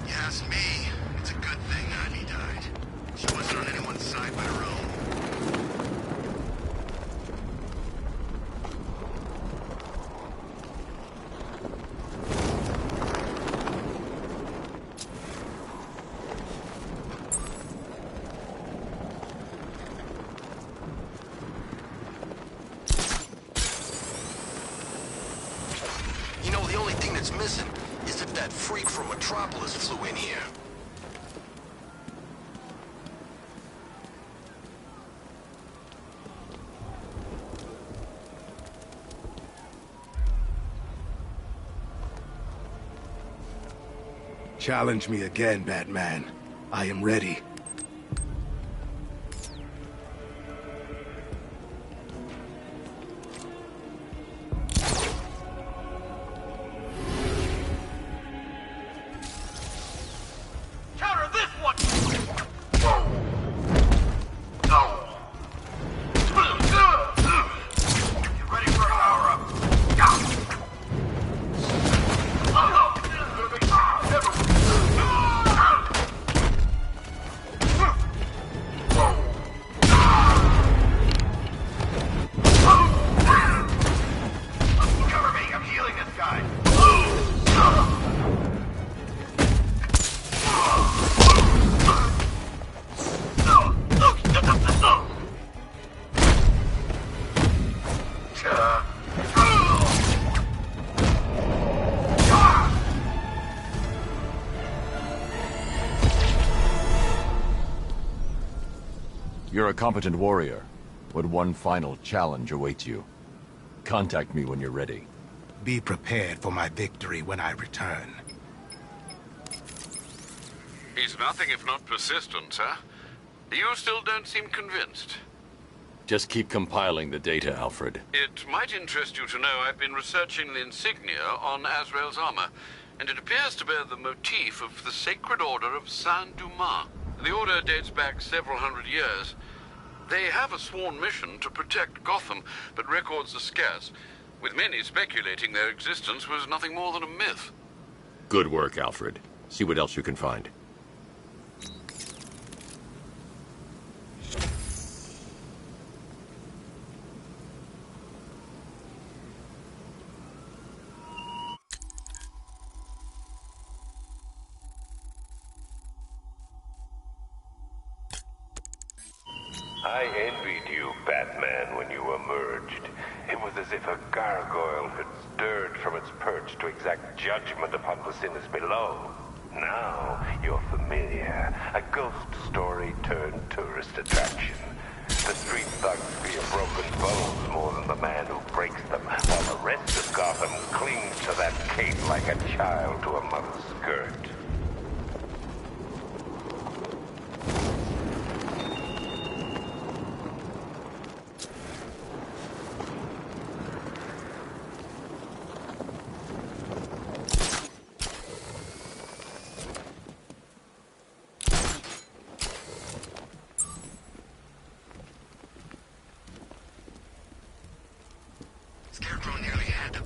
S3: You ask me, it's a good thing Ivy died. She wasn't on anyone's side but her own. You know, the only thing that's missing is if that freak from Metropolis flew in here.
S14: Challenge me again, Batman. I am ready.
S7: Counter this one! Get ready for a power-up. Cover me, I'm healing this guy.
S4: You're a competent warrior, but one final challenge awaits you. Contact me when you're ready.
S2: Be prepared for my victory when I return.
S1: He's nothing if not persistent, sir. You still don't seem convinced.
S4: Just keep compiling the data, Alfred.
S1: It might interest you to know I've been researching the insignia on Azrael's armor, and it appears to bear the motif of the Sacred Order of Saint-Dumas. The order dates back several hundred years. They have a sworn mission to protect Gotham, but records are scarce, with many speculating their existence was nothing more than a myth.
S4: Good work, Alfred. See what else you can find.
S6: I envied you, Batman, when you emerged. It was as if a gargoyle had stirred from its perch to exact judgment upon the sinners below. Now, you're familiar. A ghost story turned tourist attraction. The street thugs fear broken bones more than the man who breaks them, while the rest of Gotham clings to that cape like a child to a mother's skirt.
S3: Scarecrow nearly had the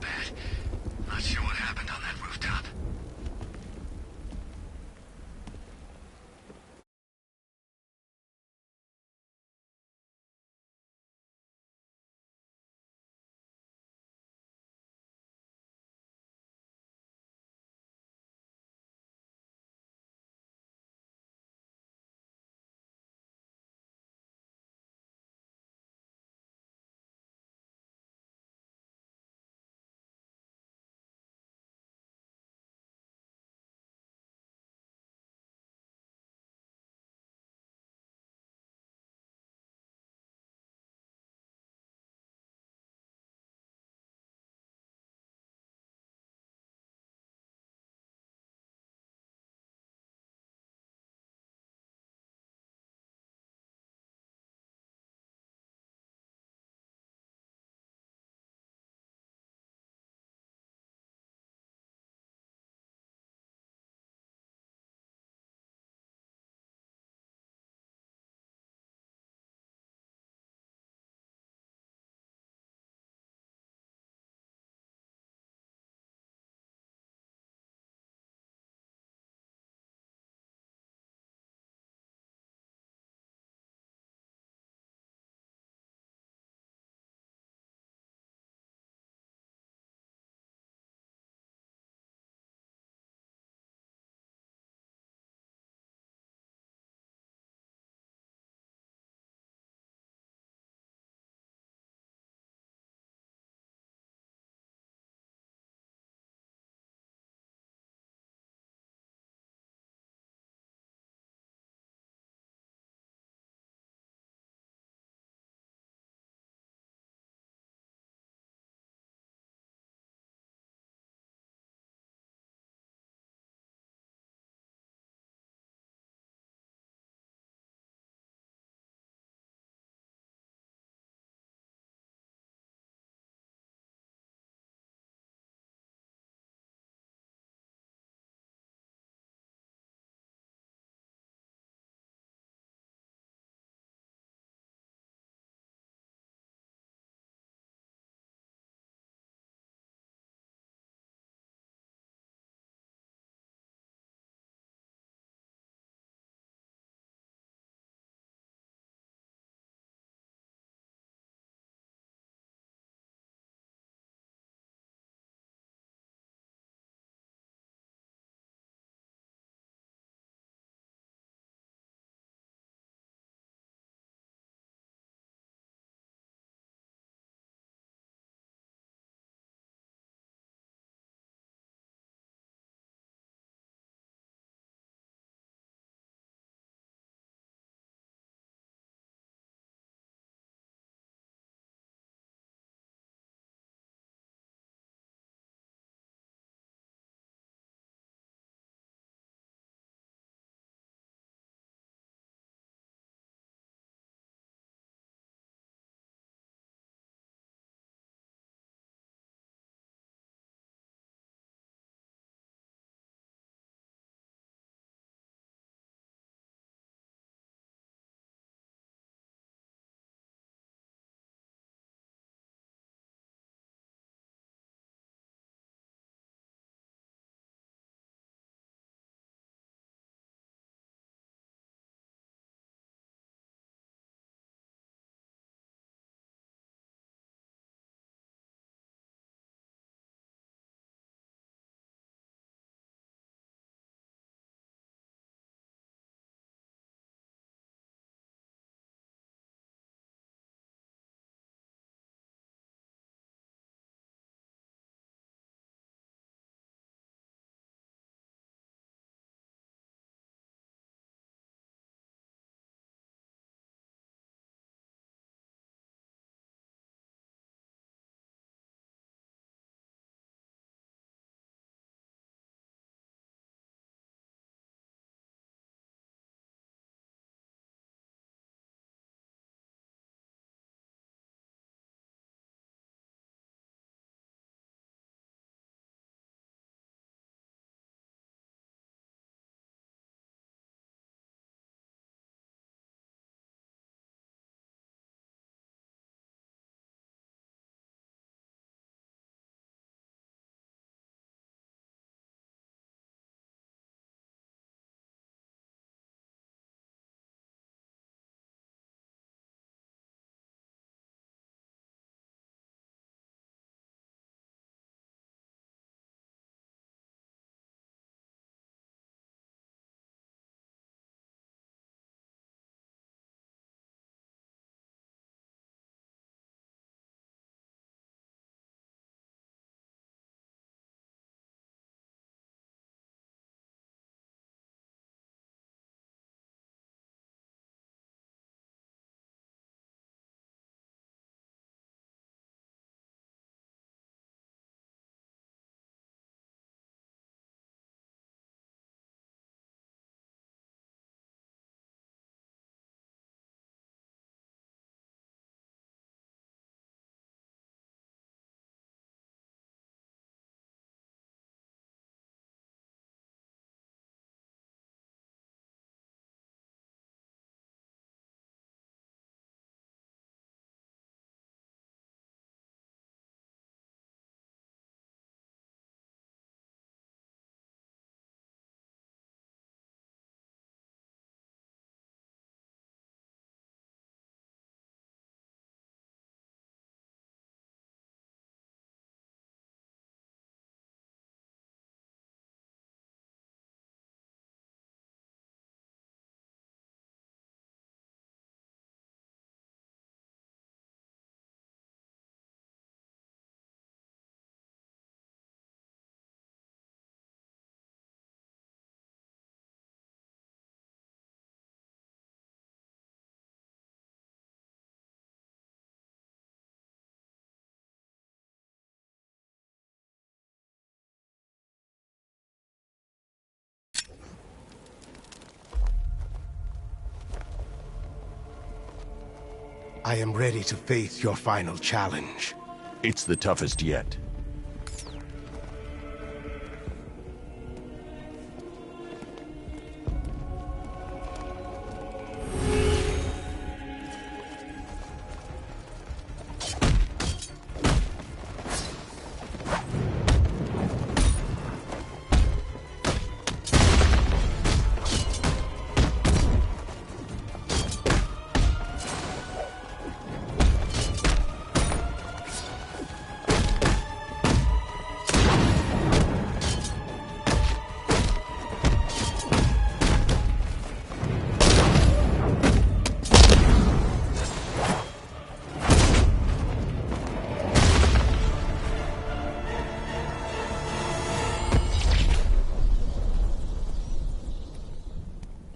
S14: I am ready to face your final challenge.
S4: It's the toughest yet.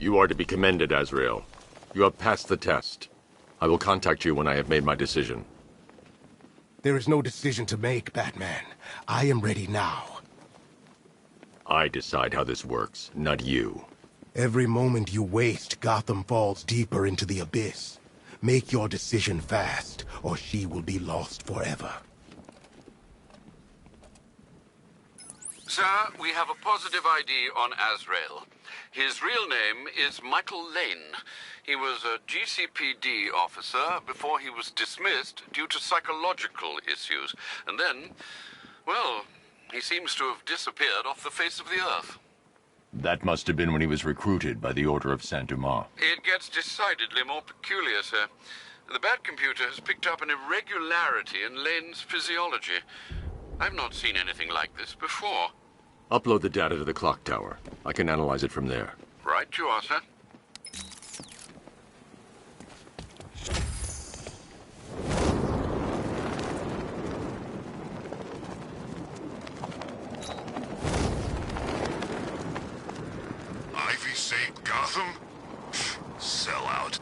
S4: You are to be commended, Azrael. You have passed the test. I will contact you when I have made my decision.
S14: There is no decision to make, Batman. I am ready now.
S4: I decide how this works, not you.
S14: Every moment you waste, Gotham falls deeper into the abyss. Make your decision fast, or she will be lost forever.
S1: Sir, we have a positive ID on Azrael. His real name is Michael Lane. He was a GCPD officer before he was dismissed due to psychological issues. And then, well, he seems to have disappeared off the face of the earth.
S4: That must have been when he was recruited by the Order of Saint-Dumas.
S1: It gets decidedly more peculiar, sir. The Bat computer has picked up an irregularity in Lane's physiology. I've not seen anything like this before.
S4: Upload the data to the clock tower. I can analyze it from there.
S1: Right you are, sir.
S3: Ivy saved Gotham? Sell out.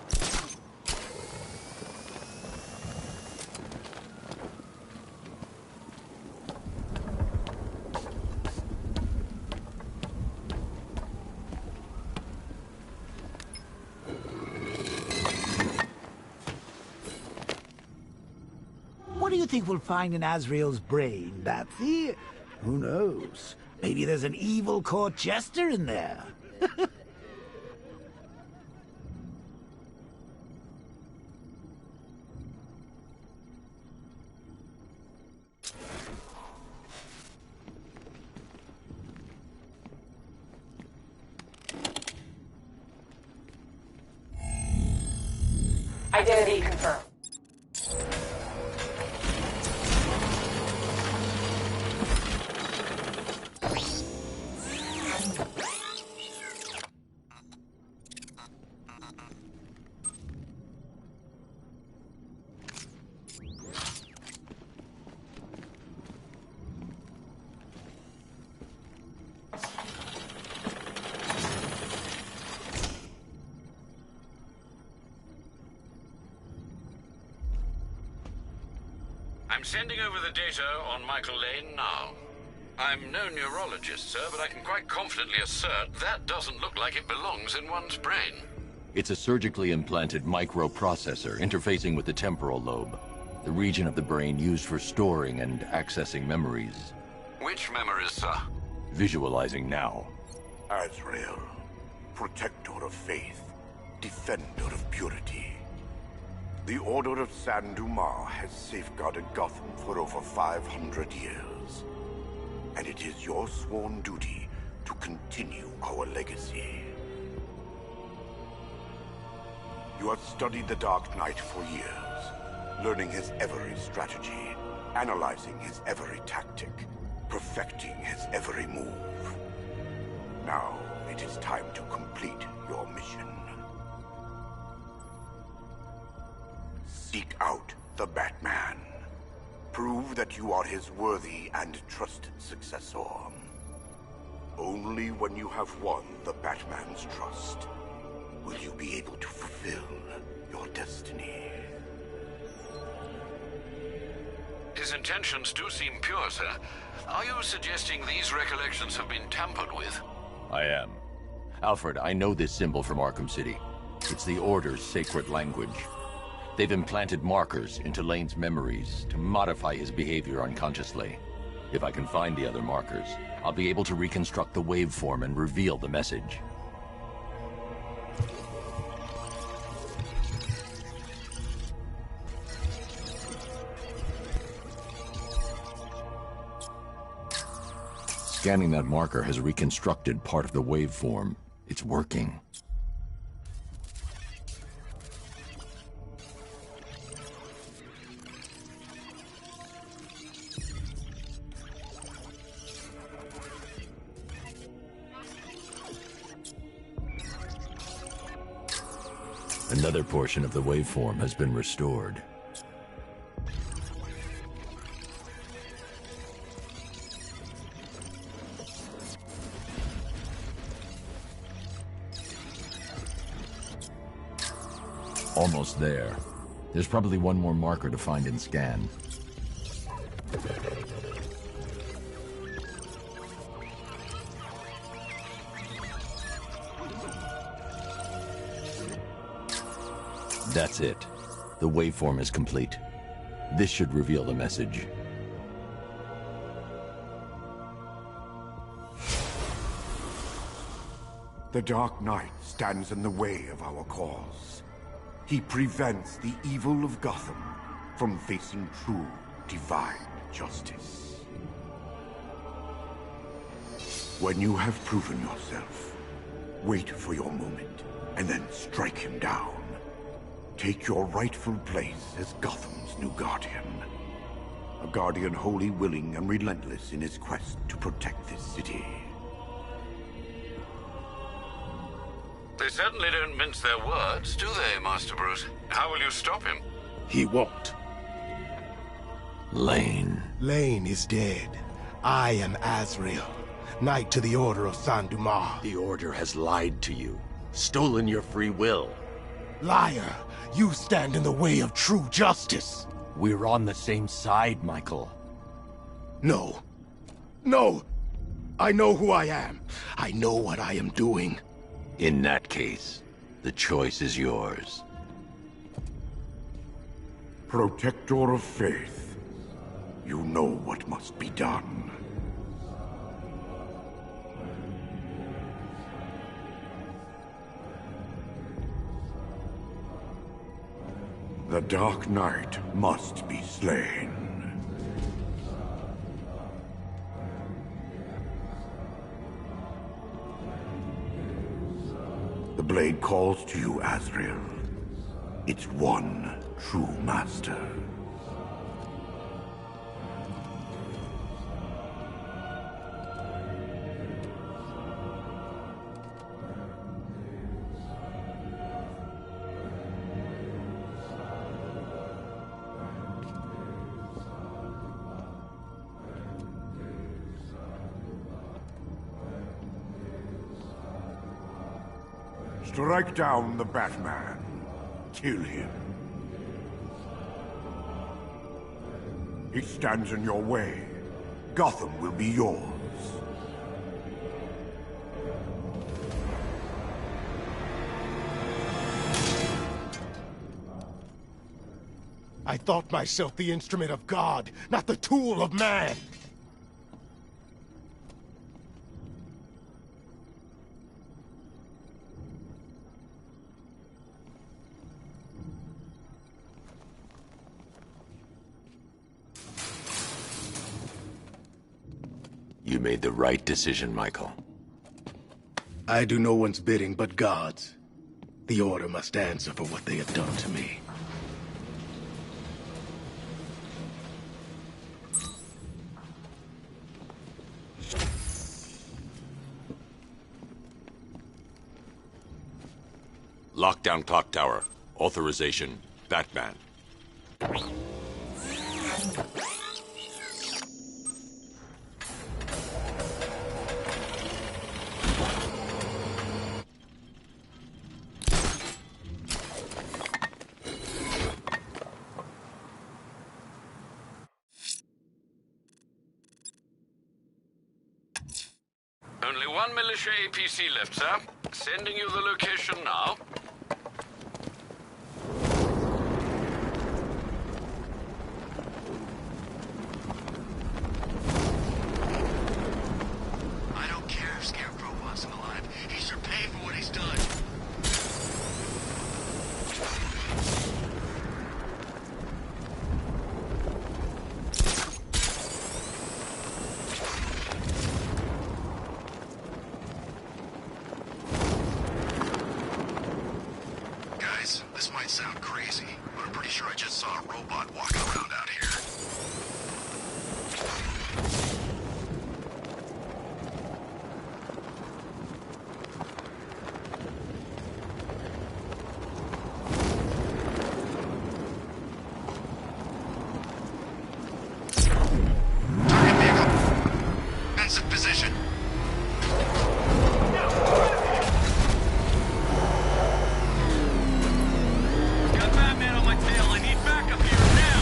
S13: What do you think we'll find in Azrael's brain, Batsy? Who knows? Maybe there's an evil court jester in there.
S11: Identity confirmed.
S1: I'm sending over the data on Michael Lane now. I'm no neurologist, sir, but I can quite confidently assert that doesn't look like it belongs in one's brain.
S4: It's a surgically implanted microprocessor interfacing with the temporal lobe, the region of the brain used for storing and accessing memories.
S1: Which memories, sir?
S4: Visualizing now.
S16: Azrael, protector of faith, defender of purity. The Order of Saint-Dumas has safeguarded Gotham for over 500 years. And it is your sworn duty to continue our legacy. You have studied the Dark Knight for years, learning his every strategy, analyzing his every tactic, perfecting his every move. Now, it is time to complete your mission. Seek out the Batman. Prove that you are his worthy and trusted successor. Only when you have won the Batman's trust will you be able to fulfill your destiny.
S1: His intentions do seem pure, sir. Are you suggesting these recollections have been tampered with?
S4: I am. Alfred, I know this symbol from Arkham City. It's the Order's sacred language. They've implanted markers into Lane's memories to modify his behavior unconsciously. If I can find the other markers, I'll be able to reconstruct the waveform and reveal the message. Scanning that marker has reconstructed part of the waveform. It's working. Another portion of the waveform has been restored. Almost there. There's probably one more marker to find and scan. That's it. The waveform is complete. This should reveal the message.
S16: The Dark Knight stands in the way of our cause. He prevents the evil of Gotham from facing true, divine justice. When you have proven yourself, wait for your moment, and then strike him down. Take your rightful place as Gotham's new guardian. A guardian wholly willing and relentless in his quest to protect this city.
S1: They certainly don't mince their words, do they, Master Bruce? How will you stop him?
S14: He won't.
S4: Lane.
S14: Lane is dead. I am Azrael, Knight to the Order of Saint-Dumas.
S4: The Order has lied to you, stolen your free will.
S14: Liar! You stand in the way of true justice!
S4: We're on the same side, Michael.
S14: No. No! I know who I am. I know what I am doing.
S4: In that case, the choice is yours.
S16: Protector of Faith, you know what must be done. The Dark Knight must be slain. The blade calls to you, Azrael. Its one true master. Strike down the Batman. Kill him. He stands in your way. Gotham will be yours.
S14: I thought myself the instrument of God, not the tool of man.
S4: You made the right decision, Michael.
S14: I do no one's bidding but God's. The Order must answer for what they have done to me.
S17: Lockdown clock tower. Authorization, Batman.
S1: Only one militia APC left, sir. Sending you the location now.
S3: just saw a robot walking around out here. Target vehicle. Defensive position.
S7: Got Batman on my tail. I need backup here now.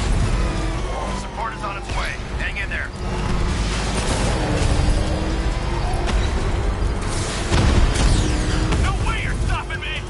S3: Support is on its way. Hang in there.
S7: No way you're stopping me!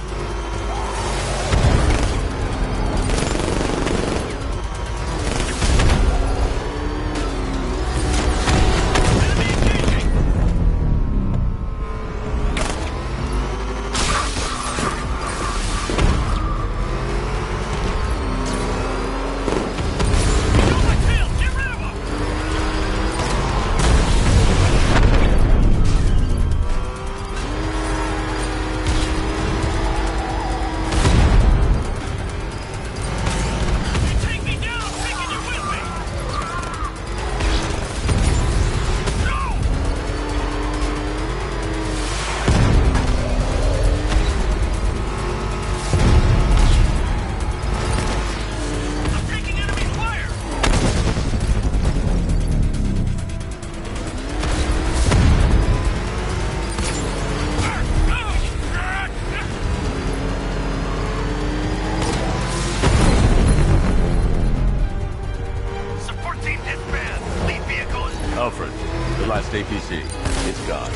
S3: Support team disband. Lead vehicles.
S4: Alfred, the last APC. It's gone.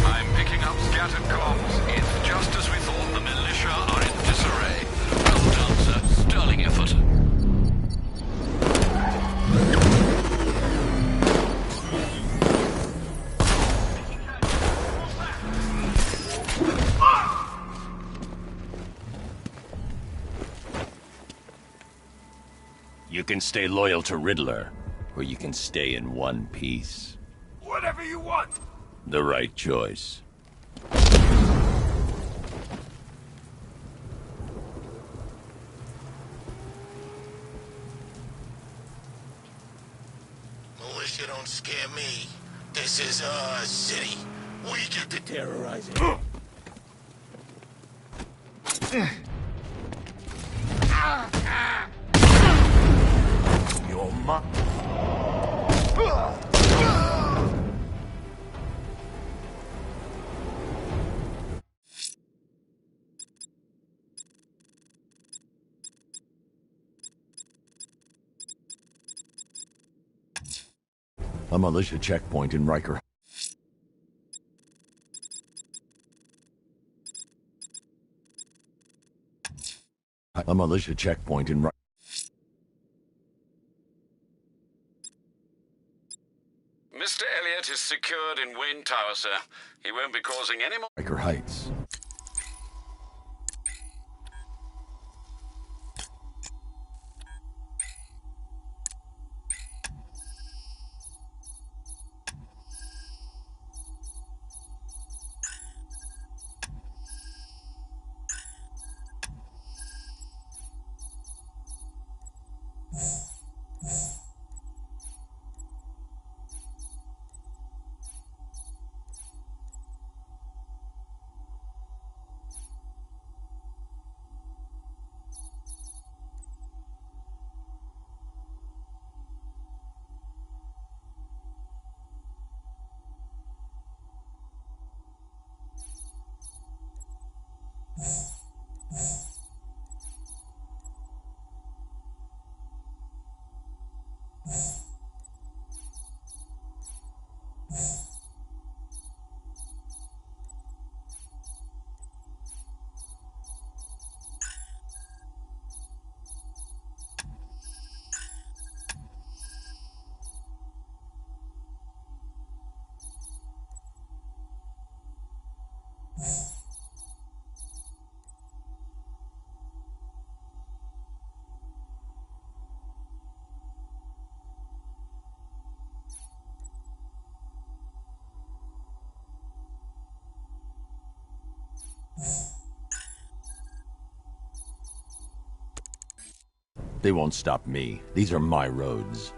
S1: I'm picking up scattered comms. It's just as we thought. The militia are in disarray. Well done, sir. Sterling effort.
S4: You can stay loyal to Riddler, or you can stay in one piece.
S14: Whatever you want.
S4: The right choice.
S3: Militia don't scare me. This is our city. We get to terrorize it.
S14: Your ma...
S4: A militia checkpoint in Riker. A militia checkpoint in Riker.
S1: Mr. Elliot is secured in Wayne Tower, sir. He won't be causing any more...
S4: Riker Heights. They won't stop me. These are my roads.